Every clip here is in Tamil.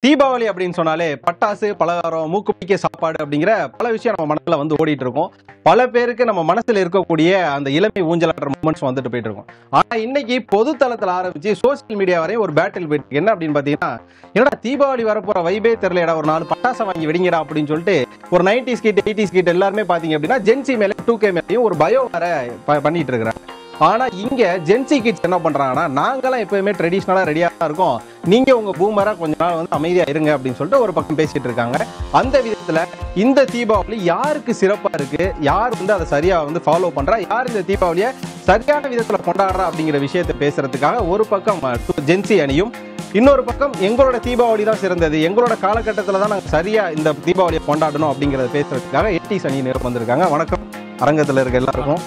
தீபாவளி அப்படின்னு சொன்னாலே பட்டாசு, பலகாரம், மூக்குப்பிடிக்க சாப்பாடு அப்படிங்கிற பல விஷயம் நம்ம மனசுல வந்து ஓடிட்டு இருக்கும். பல பேருக்கு நம்ம மனசுல இருக்கக்கூடிய அந்த இளமை ஊஞ்சலாடுற மூமெண்ட்ஸ் வந்துட்டு போயிட்டு இருக்கும். ஆனா இன்னைக்கு பொது தளத்துல ஆரம்பிச்சு சோசியல் மீடியா வரையும் ஒரு பேட்டில் போயிட்டு இருக்கு. என்ன அப்படின்னு பாத்தீங்கன்னா, என்னடா தீபாவளி வரப்போற வைபே தெரியலடா, ஒரு 4 பட்டாசை வாங்கி வெடிங்கடா அப்படின்னு சொல்லிட்டு ஒரு 90s கிட் 80s கிட் எல்லாருமே பாத்தீங்க அப்படின்னா ஜென்சி மேல 2K மேலேயும் ஒரு பயோ வர பண்ணிட்டு இருக்கிறாங்க. ஆனா இங்க ஜென்சி கிட்ஸ் என்ன பண்றாங்கன்னா, நாங்களாம் எப்பவுமே ட்ரெடிஷனலா ரெடியா தான் இருக்கோம், நீங்க உங்க பூமரா கொஞ்ச நாள் வந்து அமைதியா இருங்க அப்படின்னு சொல்லிட்டு ஒரு பக்கம் பேசிட்டு இருக்காங்க. அந்த விதத்துல இந்த தீபாவளி யாருக்கு சிறப்பா இருக்கு, யார் வந்து அதை சரியா வந்து ஃபாலோ பண்றா, யார் இந்த தீபாவளியை சரியான விதத்துல கொண்டாடுறா அப்படிங்கிற விஷயத்தை பேசுறதுக்காக ஒரு பக்கம் ஜென்சி அணியும், இன்னொரு பக்கம் எங்களோட தீபாவளி தான் சிறந்தது, எங்களோட காலகட்டத்துல தான் நாங்க சரியா இந்த தீபாவளியை கொண்டாடணும் அப்படிங்கறத பேசுறதுக்காக 80s அணியினர் வந்திருக்காங்க. வணக்கம் அரங்கத்துல இருக்க எல்லாருக்கும்.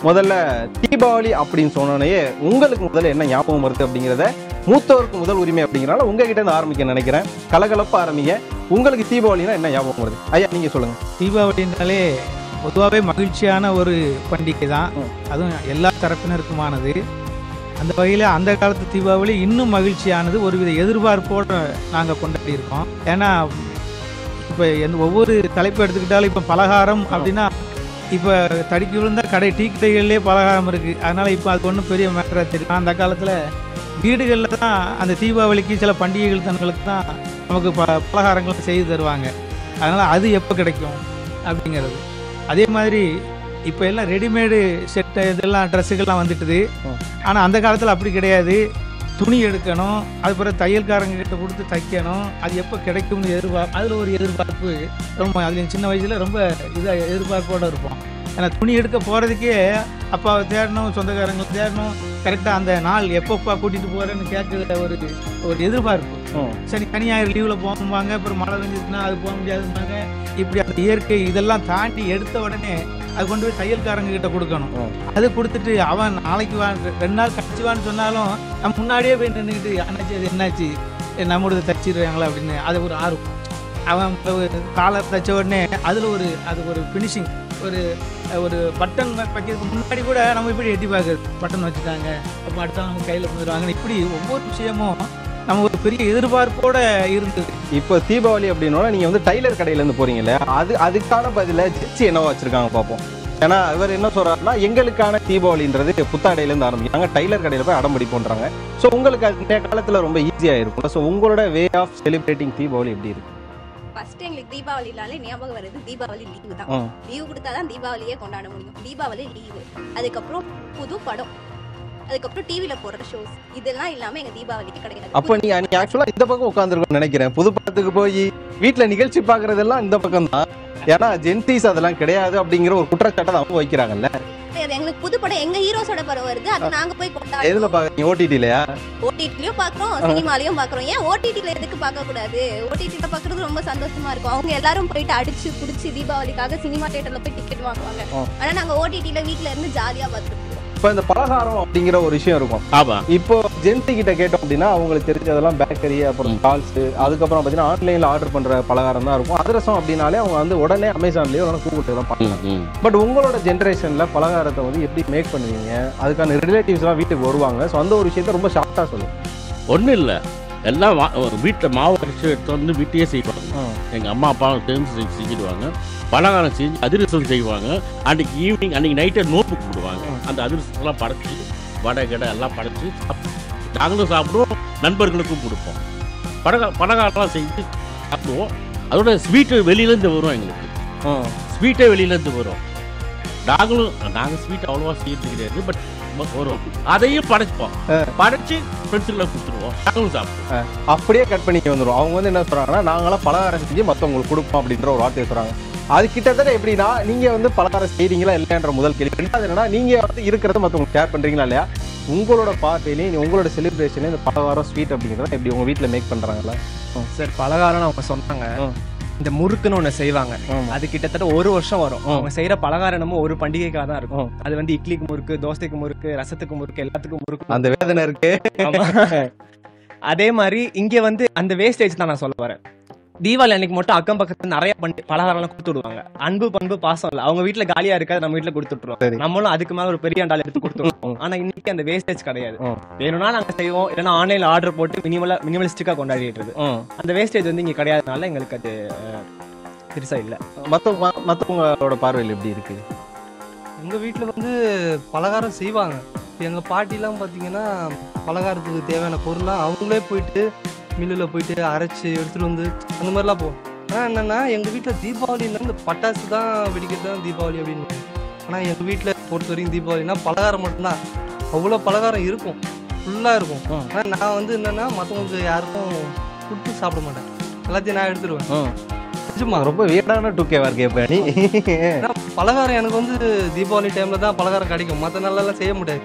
முதல்ல தீபாவளி அப்படின்னு சொன்னோன்னே உங்களுக்கு முதல்ல என்ன ஞாபகம் வருது அப்படிங்கிறத, மூத்தவருக்கு முதல் உரிமை அப்படிங்கிறனால உங்ககிட்ட இருந்து ஆரம்பிக்க நினைக்கிறேன். கலகலப்பா ஆரம்பிங்க. உங்களுக்கு தீபாவளினா என்ன ஞாபகம் வருது? ஐயா நீங்க சொல்லுங்க. தீபாவளினாலே பொதுவாகவே மகிழ்ச்சியான ஒரு பண்டிகை தான், அதுவும் எல்லா தரப்பினருக்குமானது. அந்த வகையில் அந்த காலத்து தீபாவளி இன்னும் மகிழ்ச்சியானது, ஒருவித எதிர்பார்ப்போடு நாங்கள் கொண்டாடி இருக்கோம். ஏன்னா இப்போ ஒவ்வொரு தலைப்பு எடுத்துக்கிட்டாலும் இப்போ பலகாரம் அப்படின்னா, இப்போ தடுக்கி விழுந்தால் டீ கடைகள்லேயே பலகாரம் இருக்குது. அதனால் இப்போ அது ஒன்றும் பெரிய மேட்டராக தெரியும். அந்த காலத்தில் வீடுகளில் தான் அந்த தீபாவளிக்கு சில பண்டிகைகள் தங்களுக்கு தான் நமக்கு பலகாரங்கள் செய்து தருவாங்க. அதனால் அது எப்போ கிடைக்கும் அப்படிங்கிறது. அதே மாதிரி இப்போ எல்லாம் ரெடிமேடு செட்டு இதெல்லாம் ட்ரெஸ்ஸுகள்லாம் வந்துட்டுது. ஆனால் அந்த காலத்தில் அப்படி கிடையாது. துணி எடுக்கணும், அது பிறகு தையல்காரங்கிட்ட கொடுத்து தைக்கணும், அது எப்போ கிடைக்கும்னு அதில் ஒரு எதிர்பார்ப்பு ரொம்ப, அதில் சின்ன வயசில் ரொம்ப இதாக எதிர்பார்ப்போடு இருப்போம். ஏன்னா துணி எடுக்க போகிறதுக்கே அப்பாவை தேடணும், சொந்தக்காரங்களை தேடணும், கரெக்டாக அந்த நாள் எப்பப்பா கூட்டிகிட்டு போகிறேன்னு கேட்குற ஒரு எதிர்பார்ப்பு. சரி சனி ஞாயிறு லீவில் போகும்பாங்க, அப்புறம் மழை பெஞ்சிச்சுன்னா அது போக முடியாதும்பாங்க. இப்படி அந்த இயற்கை இதெல்லாம் தாண்டி எடுத்த உடனே அது கொண்டு போய் தையல்காரங்க கிட்ட கொடுக்கணும். அது கொடுத்துட்டு அவன் நாளைக்கு 2 நாள் கழிச்சுவான்னு சொன்னாலும் நம்ம முன்னாடியே போய் நின்றுக்கிட்டு அண்ணாச்சி அது என்னாச்சு, நம்மளோட தச்சிடுறாங்களா அப்படின்னு அது ஒரு ஆர்வம். அவன் காலை தைச்ச உடனே அதில் அது ஒரு ஃபினிஷிங், ஒரு பட்டன் வைக்கிறதுக்கு முன்னாடி கூட நம்ம இப்படி எட்டி பார்க்குறது, பட்டன் வச்சுட்டாங்க அப்போ அடுத்த நம்ம கையில் வந்துடுவாங்கன்னு, இப்படி ஒவ்வொரு விஷயமும் நம்ம ஒரு பெரிய எதிர்பார்ப்போட இருந்தது. இப்போ தீபாவளி அப்படின்னா நீங்க வந்து டைலர் கடையில இருந்து போறீங்க இல்லையா, அதுக்கான பதில ஜென்சி என்னவா வச்சிருக்காங்க பார்ப்போம். ஏன்னா இவர் என்ன சொல்றாருன்னா, எங்களுக்கான தீபாவளின்றது புத்தாடையில இருந்து ஆரம்பிக்கிறாங்க, டைலர் கடையில போய் அடம்படி பண்றாங்க. ஸோ உங்களுக்கு அந்த காலத்துல ரொம்ப ஈஸியா இருக்கும். ஸோ உங்களோட வே ஆஃப் செலிப்ரேட்டிங் தீபாவளி எப்படி இருக்கு? ஃபர்ஸ்ட் எங்களுக்கு தீபாவளினாலே ஞாபகம் வருது தீபாவளி லீவு தான். லீவு கொடுத்தாதான் தீபாவளியே கொண்டாட முடியும். தீபாவளி லீவு, அதுக்கப்புறம் புது படம், அதுக்கப்புறம் டிவில போடுற ஷோஸ், இதெல்லாம் இல்லாம எங்க தீபாவளிக்கு கிடையாது. அப்ப நீ ஆக்சுவலா இந்த பக்கம் உட்காந்துருக்கோம் நினைக்கிறேன். புது படத்துக்கு போய் வீட்டுல நிகழ்ச்சி பாக்குறதெல்லாம் இந்த பக்கம் தான். ஏன்னா ஜென்சிஸ் அதெல்லாம் கிடையாது அப்படிங்கிற ஒரு குற்றச்சாட்டை அவங்க வைக்கிறாங்கல்ல. எங்களுக்கு புது படம் எங்க ஹீரோஸோட படம் வருது, அது நாங்க போய் கொண்டாடுறோம். எதுல பாக்குறீங்க? ஓடிடிலயா? ஓடிடிலயும் பாக்குறோம், சினிமாலயும் பாக்குறோம். ஏன் ஓடிடில எதுக்கு பார்க்க கூடாது? ஓடிடில பாக்குறது ரொம்ப சந்தோஷமா இருக்கும். அவங்க எல்லாரும் போயிட்டு அடிச்சு புடிச்சு தீபாவளிக்காக சினிமா தியேட்டர்ல போய் டிக்கெட் வாங்குவாங்க. ஆனா நாங்க ஓடிடில வீட்டுல இருந்து ஜாலியா பார்த்துருக்கோம். இப்ப இந்த பலகாரம் அப்படிங்கிற ஒரு விஷயம் இருக்கும். இப்போ ஜென்சி கிட்ட கேட்டோம் அப்படின்னா அவங்களுக்கு தெரிஞ்சதெல்லாம் பேக்கரி, அப்புறம் கால்ஸ், அதுக்கப்புறம் பாத்தீங்கன்னா ஆன்லைன்ல ஆர்டர் பண்ற பலகாரம் தான் இருக்கும். அதிரசம் அப்படின்னாலே அவங்க வந்து உடனே அமேசான்லயோ கூகுள் தான் பார்க்கலாம். பட் உங்களோட ஜென்ரேஷன்ல பலகாரத்தை வந்து எப்படி மேக் பண்ணுவீங்க? அதுக்கான ரிலேட்டிவ்ஸ் எல்லாம் வீட்டுக்கு வருவாங்க. ஸோ அந்த ஒரு விஷயத்த ரொம்ப ஷார்ட்டா சொல்லுங்க. ஒன்றும் இல்லை, எல்லாம் வீட்டில் மாவு அரைச்சி எடுத்து வந்து வீட்டையே செய்வாங்க. எங்கள் அம்மா அப்பா சேர்ந்து செஞ்சுடுவாங்க. பலகாரம் செஞ்சு அதிரசம் செய்வாங்க. அன்றைக்கி ஈவினிங் அன்றைக்கி நைட்டை நோட்டு போடுவாங்க. அந்த அதிரசத்தெல்லாம் படைச்சி வடை கடை எல்லாம் படைச்சி நாங்களும் சாப்பிடுவோம், நண்பர்களுக்கும் கொடுப்போம். பலகாரம்லாம் செஞ்சு சாப்பிடுவோம். அதோட ஸ்வீட்டு வெளியிலேருந்து வரும். எங்களுக்கு ஸ்வீட்டே வெளியிலேருந்து வரும். நாங்கள் ஸ்வீட் அவ்வளோவா செய்யறது கிடையாது, பட் வரும். அதையும் படைப்போம், படைச்சு ஃப்ரெண்ட்ஸுகளை கொடுத்துருவோம், நாங்களும் சாப்பிடுவோம். அப்படியே கட் பண்ணிக்க வந்துடும். அவங்க வந்து என்ன சொல்றாங்கன்னா, நாங்களாம் பலகாரம் செஞ்சு மற்றவங்களுக்கு கொடுப்போம் அப்படின்ற ஒரு வார்த்தையை சொல்றாங்க. அது கிட்டத்தட்ட எப்படின்னா, நீங்க வந்து பலகாரம் செய்றீங்களா இல்லையான்ற முதல் கேள்வி. ரெண்டாவது என்னன்னா, நீங்க வந்து இருக்கிறத மற்றவங்களுக்கு ஷேர் பண்றீங்களா இல்லையா? உங்களோட பார்ட்டிலையும் உங்களோட செலிப்ரேஷன்லையும் இந்த பலகாரம் ஸ்வீட் அப்படிங்கிறத எப்படி உங்க வீட்டில் மேக் பண்றாங்களா? சார் பலகாரம் அவங்க சொன்னாங்க, இந்த முறுக்குன்னு ஒன்று செய்வாங்க. அது கிட்டத்தட்ட 1 வருஷம் வரும். அவங்க செய்யற பலகாரம் ஒரு பண்டிகைக்காக தான் இருக்கும். அது வந்து இட்லிக்கு முறுக்கு, தோசைக்கு முறுக்கு, ரசத்துக்கு முறுக்கு, எல்லாத்துக்கும் முறுக்கு. அந்த வேதனை இருக்கு. அதே மாதிரி இங்க வந்து அந்த வேஸ்டேஜ் தான் நான் சொல்ல வரேன். தீபாவளி அன்னைக்கு மட்டும் அக்கம் பக்கத்துல நிறைய பலகாரம் கொடுத்து விடுவாங்க. அன்பு பண்பு பாசம் இல்ல, அவங்க வீட்டுல காலியா இருக்காது, நம்ம வீட்டுல கொடுத்துட்டுருவோம். நம்மளும் அதுக்கு மேல ஒரு பெரிய அண்டால எடுத்து கொடுத்துருவோம். ஆனா இன்னைக்கு அந்த வேஸ்டேஜ் கிடையாது. வேணும்னா நாங்க செய்வோம், இல்லைன்னா ஆன்லைன்ல ஆர்டர் போட்டு மினிமலிஸ்டிக்கா கொண்டாடிட்டு இருக்கு. அந்த வேஸ்டேஜ் வந்து இங்க கிடையாதுனால எங்களுக்கு அது பெருசா இல்ல. மத்தவங்களோட பார்வையில் எப்படி இருக்கு? எங்க வீட்டுல வந்து பலகாரம் செய்வாங்க. எங்க பாட்டிலாம் பாத்தீங்கன்னா பலகாரத்துக்கு தேவையான பொருள்லாம் அவங்களே போயிட்டு மில்லில் போயிட்டு அரைச்சி எடுத்துகிட்டு வந்து அந்த மாதிரிலாம் போகும். ஆனால் என்னென்னா எங்கள் வீட்டில் தீபாவளியில் இந்த பட்டாசு தான் வெடிக்கிறது தான் தீபாவளி அப்படின்னு. ஆனால் எங்கள் வீட்டில் பொறுத்த வரைக்கும் தீபாவளினா பலகாரம் மட்டும்தான். அவ்வளோ பலகாரம் இருக்கும், ஃபுல்லாக இருக்கும். ஆனால் நான் வந்து என்னென்னா மற்றவங்களுக்கு யாருக்கும் கொடுத்து சாப்பிட மாட்டேன், எல்லாத்தையும் நான் எடுத்துருவேன். நிஜமா ரொம்ப வீடான 2K இருக்கே நீ. பலகாரம் எனக்கு வந்து தீபாவளி டைமில் தான் பலகாரம் கிடைக்கும், மற்ற நாளெல்லாம் செய்ய முடியாது.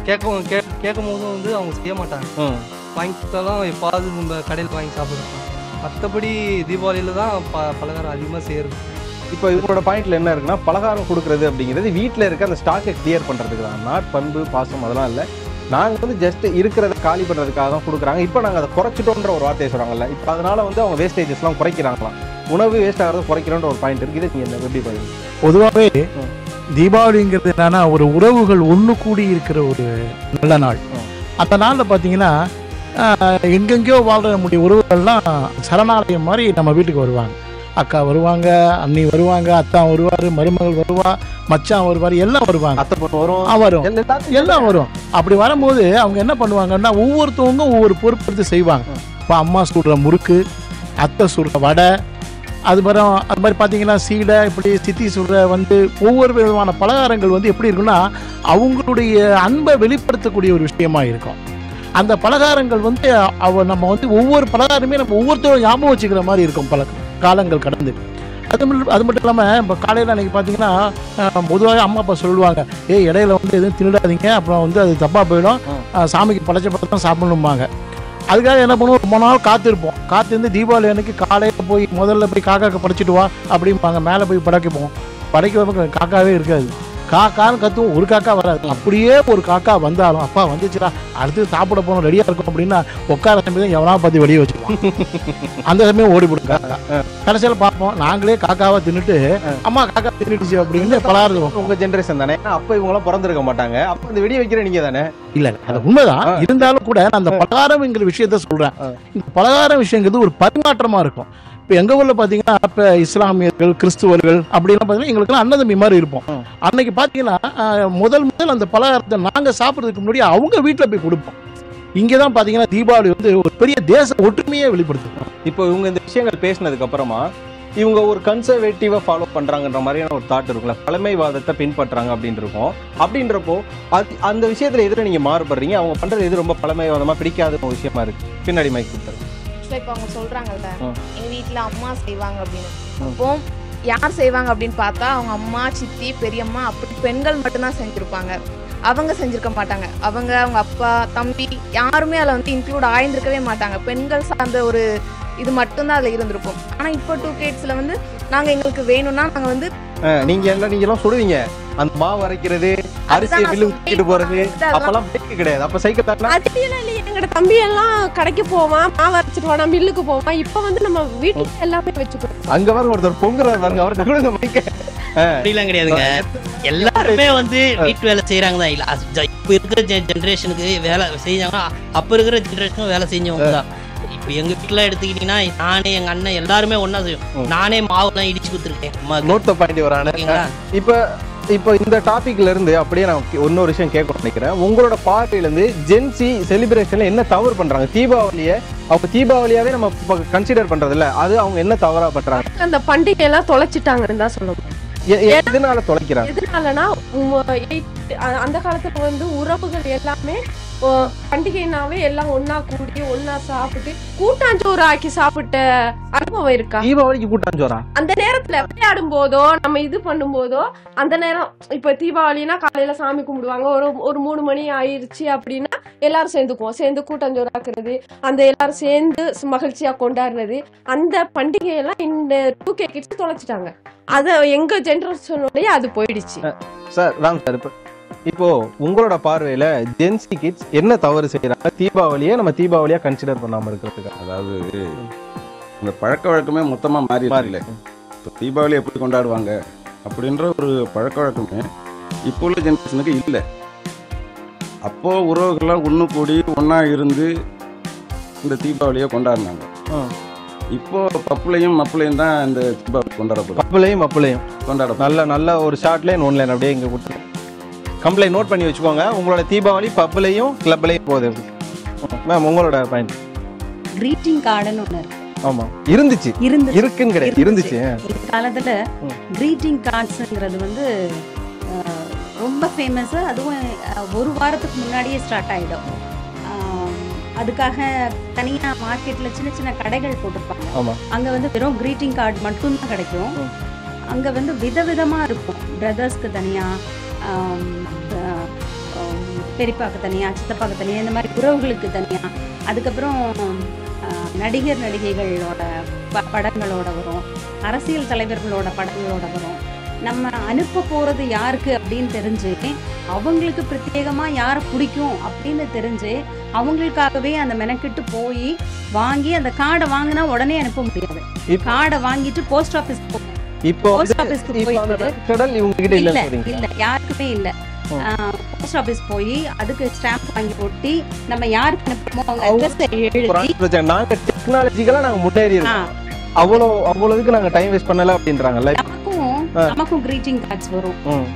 கேட்கும் போதும் வந்து அவங்க செய்ய மாட்டாங்க. வாங்கி கொடுத்தாலும் எப்பாவது நம்ம கடையில் வாங்கி சாப்பிடுவோம். மற்றபடி தீபாவளியில் தான் பலகாரம் அதிகமாக செய்யறது. இப்போ இவங்களோட பாயிண்ட்ல என்ன இருக்குன்னா, பலகாரம் கொடுக்குறது அப்படிங்கிறது வீட்டில் இருக்க அந்த ஸ்டாக்கை கிளியர் பண்ணுறதுக்கு தான். நாட் பண்பு பாசம் அதெல்லாம் இல்லை. நாங்கள் வந்து ஜஸ்ட் இருக்கிறத காலி பண்ணுறதுக்காக தான் கொடுக்குறாங்க. இப்போ நாங்கள் அதை குறைச்சிட்டோன்ற ஒரு வார்த்தையை சொல்கிறாங்கல்ல, இப்போ அதனால வந்து அவங்க வேஸ்டேஜஸ்லாம் குறைக்கிறாங்களாம். உணவு வேஸ்ட் ஆகிறத குறைக்கிறோன்ற ஒரு பாயிண்ட் இருக்குது. இது நீங்கள் எப்படி பாருங்க? பொதுவாகவே தீபாவளிங்கிறது என்னன்னா ஒரு உறவுகள் ஒன்று கூடி இருக்கிற ஒரு நல்ல நாள். அந்த நாளில் பார்த்தீங்கன்னா எங்கெங்கேயோ வாழ்ற நம்முடைய உறவுகள்லாம் சரணாலயம் மாதிரி நம்ம வீட்டுக்கு வருவாங்க. அக்கா வருவாங்க, அண்ணி வருவாங்க, அத்தா வருவார், மருமகள் வருவா, மச்சான் வருவார், எல்லாம் வருவாங்க. அத்தை பொண்ணு வரும், எல்லாம் வரும். அப்படி வரும்போது அவங்க என்ன பண்ணுவாங்கன்னா ஒவ்வொருத்தவங்க ஒவ்வொரு பொறுப்பு எடுத்து செய்வாங்க. இப்போ அம்மா சுடுற முறுக்கு, அத்தை சுடுற வடை, அது மாதிரி பார்த்தீங்கன்னா சீடை, இப்படி சித்தி சுடுற வந்து ஒவ்வொரு விதமான பலகாரங்கள் வந்து எப்படி இருக்குன்னா அவங்களுடைய அன்பை வெளிப்படுத்தக்கூடிய ஒரு விஷயமா இருக்கும். அந்த பலகாரங்கள் வந்து நம்ம வந்து ஒவ்வொரு பலகாரமே நம்ம ஒவ்வொருத்தரும் ஞாபகம் வச்சுக்கிற மாதிரி இருக்கும் பல காலங்கள் கடந்து. அது மட்டும் இல்லாமல் இப்போ காலையில் அன்றைக்கி பார்த்தீங்கன்னா பொதுவாக அம்மா அப்பா சொல்லுவாங்க, இடையில வந்து எதுவும் தின்னுடாதீங்க, அப்புறம் வந்து அது தப்பாக போயிடும், சாமிக்கு படைச்ச படம் தான் சாப்பிடணும்பாங்க. அதுக்காக என்ன பண்ணுவோம், ரொம்ப நாள் காத்திருப்போம். காத்திருந்து தீபாவளி அன்னைக்கு காலையில் போய் முதல்ல போய் காக்காக்கு படைச்சிட்டு வா அப்படிம்பாங்க. மேலே போய் படைக்கப்போம். படைக்க காக்காவே இருக்காது. காக்கான்னு கத்துவோம், ஒரு காக்கா வராது. அப்படியே ஒரு காக்கா வந்தாலும் அப்பா வந்துச்சுடா அடுத்து சாப்பிட போனோம் ரெடியாக இருக்கும் அப்படின்னா உட்கார சமயம் எவனா பார்த்து வெளியே வச்சுக்குவோம். அந்த சமயம் ஓடி போடும் காக்கா. கடைசியில் பார்ப்போம் நாங்களே காக்காவை தின்னுட்டு அம்மா காக்கா தின்னுடுச்சு அப்படின்னு பலகாரம். உங்க ஜென்ரேஷன் தானே, அப்போ இவங்களாம் பிறந்திருக்க மாட்டாங்க. அப்போ இந்த வெடி வைக்கிற நீங்க தானே? இல்ல அது உண்மைதான். இருந்தாலும் கூட நான் அந்த பலகாரம்ங்கிற விஷயத்த சொல்றேன். இந்த பலகார விஷயங்கிறது ஒரு பரிமாற்றமா இருக்கும். இப்போ எங்கள் ஊரில் பார்த்தீங்கன்னா இப்போ இஸ்லாமியர்கள், கிறிஸ்துவர்கள் அப்படிலாம் பார்த்தீங்கன்னா எங்களுக்குலாம் அன்னதம்பி மாதிரி இருப்போம். அன்னைக்கு பார்த்தீங்கன்னா முதல் அந்த பலகாரத்தை நாங்கள் சாப்பிட்றதுக்கு முன்னாடி அவங்க வீட்டில் போய் கொடுப்போம். இங்கே தான் பார்த்தீங்கன்னா தீபாவளி வந்து ஒரு பெரிய தேச ஒற்றுமையை வெளிப்படுத்தும். இப்போ இவங்க இந்த விஷயங்கள் பேசினதுக்கு அப்புறமா இவங்க ஒரு கன்சர்வேட்டிவா ஃபாலோ பண்றாங்கன்ற மாதிரியான ஒரு தாட் இருக்குல்ல, பழமைவாதத்தை பின்பற்றாங்க அப்படின்னு இருக்கும். அப்படின்றப்போ அந்த விஷயத்துல எதிர நீங்க மாறுபடுறீங்க, அவங்க பண்றது எது ரொம்ப பழமைவாதமா பிடிக்காத ஒரு விஷயமா இருக்கு? பின்னாடி மைக் கொடுத்துருங்க. இப்போ அவங்க சொல்றாங்கல்ல எங்க வீட்டுல அம்மா செய்வாங்க அப்படின்னு. அப்போ யார் செய்வாங்க அப்படின்னு பார்த்தா அவங்க அம்மா, சித்தி, பெரியம்மா அப்படி பெண்கள் மட்டும்தான் செஞ்சிருப்பாங்க. அவங்க செஞ்சிருக்க மாட்டாங்க. அவங்க அப்பா, தம்பி யாருமே அதில் வந்து இன்க்ளூட் ஆயிருந்திருக்கவே மாட்டாங்க. பெண்கள் சார்ந்த ஒரு இது மட்டும்தான் அதில் இருந்திருக்கும். ஆனால் இப்போ 2Kidsல வந்து நாங்கள் எங்களுக்கு வேணும்னா நாங்கள் வந்து நீங்கெல்லாம் சுடுவீங்க, அந்த மாவு அரைக்கிறது, அரிசியை மில்லு ஊத்திட்டு போறது, அப்பெல்லாம் பைக் கிடையாது. அப்ப சைக்கிள் தானா? அதெல்லாம் இல்ல. எங்கட தம்பி எல்லாம் கடைக்கு போவான், மாவு அரைச்சிட்டு வானா, மில்லுக்கு போவான். இப்ப வந்து நம்ம வீட்டுக்கு எல்லாமே வச்சுக்கிறோம். அங்க பாருங்க ஒருத்தர் பொங்குறாரு பாருங்க, அவருக்கு கொடுங்க மைக்க. அப்படிலாம் கிடையாதுங்க. எல்லாருமே வந்து வீட்டு வேலை செய்யறாங்க தான். இல்ல இப்ப இருக்கிற ஜென்ரேஷனுக்கு வேலை செஞ்சாங்கன்னா அப்ப இருக்கிற ஜென்ரேஷனும் வேலை செஞ்சவங்க தான். இப்ப எங்க வீட்டுல எடுத்துக்கிட்டீங்கன்னா நானே எங்க அண்ணன் எல்லாருமே ஒன்னா செய்வோம். நானே மாவுலாம் இடிச்சு கொடுத்துருக்கேன். நோட் பாயிண்ட் வரானே. இப்போ இந்த டாபிக்ல இருந்து அப்படியே நான் இன்னொரு விஷயம் கேட்க நினைக்கிறேன். உங்களோட பார்வையில இருந்து ஜென்சி செலிப்ரேஷன்ல என்ன தவறு பண்றாங்க? தீபாவளியை அவங்க தீபாவளியாவே நம்ம கன்சிடர் பண்றது இல்ல, அது அவங்க என்ன தவறா பண்றாங்க? அந்த பண்டிகை எல்லாம் தொலைச்சிட்டாங்கன்னு தான் சொல்லணும். எதனால தொலைக்கிறாங்க? எதனாலனா அந்த காலத்துல வந்து உறவுகள் எல்லாமே பண்டிகைனாவே எல்லாம் ஒன்னா கூடி ஒன்னா சாப்பிட்டு கூட்டாஞ்சோறு ஆக்கி சாப்பிட்ட அனுபவம் இருக்கா? தீபாவளிக்கு கூட்டாஞ்சோறா? அந்த நேரத்துல விளையாடும் போதோ நம்ம இது பண்ணும் போதோ அந்த நேரம் இப்ப தீபாவளினா காலையில சாமி கும்பிடுவாங்க, ஒரு 3 மணி ஆயிடுச்சு அப்படின்னா எல்லாரும் சேர்ந்துக்குவோம், சேர்ந்து கூட்டாஞ்சோறு ஆக்குறது, அந்த எல்லாரும் சேர்ந்து மகிழ்ச்சியா கொண்டாடுறது, அந்த பண்டிகையெல்லாம் இந்த 2K கிட்ஸ் தொலைச்சிட்டாங்க. அத எங்க ஜெனரேஷனோடய அது போயிடுச்சு. சார் ராம் சார், இப்போ உங்களோட பார்வையில ஜென்சி கிட்ஸ் என்ன தவறு செய்யறாங்க தீபாவளியை நம்ம தீபாவளியா கன்சிடர் பண்ணாம இருக்கிறதுக்கு? அதாவது அந்த பழக்க வழக்கமே மொத்தமாக மாறிடுறாங்களே. இப்போ தீபாவளி எப்படி கொண்டாடுவாங்க அப்படின்ற ஒரு பழக்க வழக்கமே இப்போ உள்ள ஜென்ரேஷனுக்கு இல்லை. அப்போது உறவுகள்லாம் ஒன்று கூடி ஒன்றா இருந்து இந்த தீபாவளியை கொண்டாடினாங்க. இப்போ பப்புளையும் மப்புளையும் தான் இந்த தீபாவளி கொண்டாடப்படும். பப்புளையும் கொண்டாட நல்ல ஒரு ஷார்ட் லைன் ஒன் லைன் அப்படியே இங்கே கொடுத்து கம்ப்ளைண்ட் நோட் பண்ணி வச்சுக்கோங்க. உங்களோட தீபாவளி பப்புலையும் கிளப்லையும் போகுது. மேம் உங்களோட பாயிண்ட். கிரீட்டிங் கார்டுன்னு ஒன்று இருக்கு. ஆமாம் இருந்துச்சு, இருக்குன்னு கிடையாது, இருந்துச்சு. இந்த காலத்தில் கிரீட்டிங் கார்ட்ஸுங்கிறது வந்து ரொம்ப ஃபேமஸ்ஸு. அதுவும் ஒரு வாரத்துக்கு முன்னாடியே ஸ்டார்ட் ஆகிடும். அதுக்காக தனியாக மார்க்கெட்டில் சின்ன சின்ன கடைகள் போட்டிருப்பாங்க. அங்கே வந்து வெறும் கிரீட்டிங் கார்டு மட்டும்தான் கிடைக்கும். அங்கே வந்து விதவிதமாக இருக்கும். பிரதர்ஸ்க்கு தனியாக, பெரியப்பாக்கு தனியாக, சித்தப்பாக்கு தனியாக, இந்த மாதிரி உறவுகளுக்கு தனியாக. அதுக்கப்புறம் நடிகர் நடிகைகளோட படங்களோட வரும், அரசியல் தலைவர்களோட படங்களோட வரும். நம்ம அனுப்ப போகிறது யாருக்கு அப்படின்னு தெரிஞ்சு, அவங்களுக்கு பிரத்யேகமாக யாரை பிடிக்கும் அப்படின்னு தெரிஞ்சு அவங்களுக்காகவே அந்த மெனக்கிட்டு போய் வாங்கி அந்த கார்டை வாங்கினா உடனே அனுப்ப முடியாது. கார்டை வாங்கிட்டு போஸ்ட் ஆஃபீஸ் போகும். இப்போ போஸ்ட் ஆஃபீஸ்க்கு போயிட்டு இல்லை யாருக்குமே இல்லை. போஸ்ட் ஆஃபீஸ் போய் அதுக்கு ஸ்டாம்ப் வாங்கி ஒட்டி நம்ம யாருக்கு அனுப்புறோமோ அவங்க அட்ரஸை எழுதி. நாங்கள் டெக்னாலஜிக்கலாக நாங்கள் முன்னேறி இருக்கோம். அவ்வளவுக்கு நாங்கள் டைம் வேஸ்ட் பண்ணல அப்படின்றாங்கல்ல. நமக்கும் கிரீட்டிங் கார்ட்ஸ் வரும்.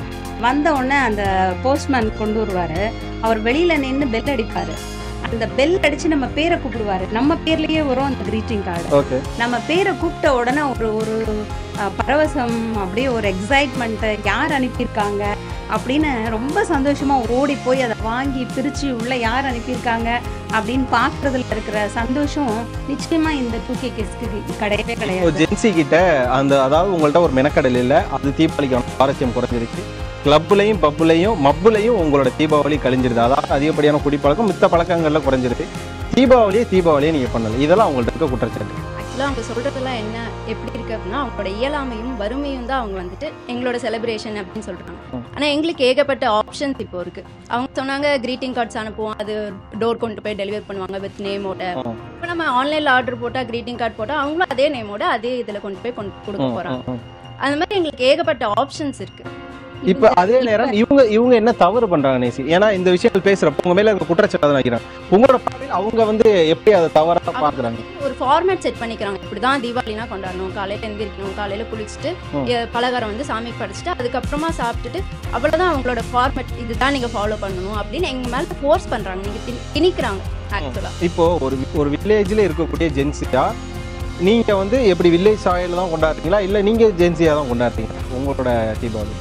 வந்த உடனே அந்த போஸ்ட்மேன் கொண்டு வருவாரு. அவர் வெளியில நின்று பெல் அடிப்பாரு. அந்த பெல் அடிச்சு நம்ம பேரை கூப்பிடுவாரு. நம்ம பேர்லயே வரும் அந்த கிரீட்டிங் கார்டு. நம்ம பேரை கூப்பிட்ட உடனே ஒரு பரவசம், அப்படியே ஒரு எக்ஸைட்மெண்ட், யார் அனுப்பியிருக்காங்க அப்படின்னு ரொம்ப சந்தோஷமா ஓடி போய் அதை வாங்கி பிரிச்சு உள்ள யார் அனுப்பியிருக்காங்க அப்படின்னு பாக்குறதுல இருக்கிற சந்தோஷம் நிச்சயமா இந்த 2K கிட்ஸ்க்கு கிடையவே கிடையாது. ஜென்சி கிட்ட அந்த, அதாவது உங்கள்ட்ட ஒரு மெனக்கடல் இல்லை, அது தீபாவளிக்கு சுவாரஸ்யம் குறைஞ்சிருச்சு. கிளப்லையும் பப்புலையும் மப்புலையும் உங்களோட தீபாவளி கழிஞ்சிருது. அதாவது அதிகப்படியான குடிப்பழக்கம் மித்த பழக்கங்கள்ல குறைஞ்சிருது. தீபாவளியே நீங்க பண்ணல. இதெல்லாம் அவங்கள்ட்ட இருக்க குற்றச்சாட்டு. ஆக்சுவலாக அவங்க சொல்றதெல்லாம் என்ன எப்படி இருக்கு அப்படின்னா, அவங்களோட இயலாமையும் வறுமையும் தான் அவங்க வந்துட்டு எங்களோட செலிப்ரேஷன் அப்படின்னு சொல்றாங்க. ஆனா எங்களுக்கு ஏகப்பட்ட ஆப்ஷன்ஸ் இப்போ இருக்கு. அவங்க சொன்னாங்க கிரீட்டிங் கார்ட்ஸ் அனுப்புவோம், அது டோர் கொண்டு போய் டெலிவர் பண்ணுவாங்க வித் நேமோட. இப்போ நம்ம ஆன்லைன்ல ஆர்டர் போட்டா கிரீட்டிங் கார்டு போட்டா அவங்களும் அதே நேமோட அதே இதுல கொண்டு போய் கொடுக்க போறாங்க. அந்த மாதிரி எங்களுக்கு ஏகப்பட்ட ஆப்ஷன்ஸ் இருக்கு. இப்ப அதே நேரம் இவங்க என்ன தவறு பண்றாங்க நேசி? ஏன்னா இந்த விஷயங்கள் பேசுறப்ப உங்க மேல குற்றச்சாட்டு வைக்கிறாங்க. உங்களோட பார்வையில் அவங்க வந்து எப்படி அதை தவறா பாக்குறாங்க? ஒரு ஃபார்மேட் செட் பண்ணிக்கிறாங்க. இப்படிதான் தீபாவளினா கொண்டாடணும், காலையில எந்திரிக்கணும், காலையில குளிச்சுட்டு பலகாரம் வந்து சாமி படைச்சிட்டு அதுக்கப்புறமா சாப்பிட்டுட்டு அவ்வளவுதான் அவங்களோட ஃபார்மேட், இதுதான் நீங்க ஃபாலோ பண்ணணும் அப்படின்னு எங்க மேல ஃபோர்ஸ் பண்றாங்க. நீங்க திணிக்கிறாங்க. ஆக்சுவலா இப்போ ஒரு வில்லேஜ்ல இருக்கக்கூடிய ஜென்சியா நீங்க வந்து எப்படி வில்லேஜ் சாயல் தான் கொண்டாடுறீங்களா இல்ல நீங்க ஜென்சியா தான் கொண்டாடுறீங்க உங்களோட தீபாவளி?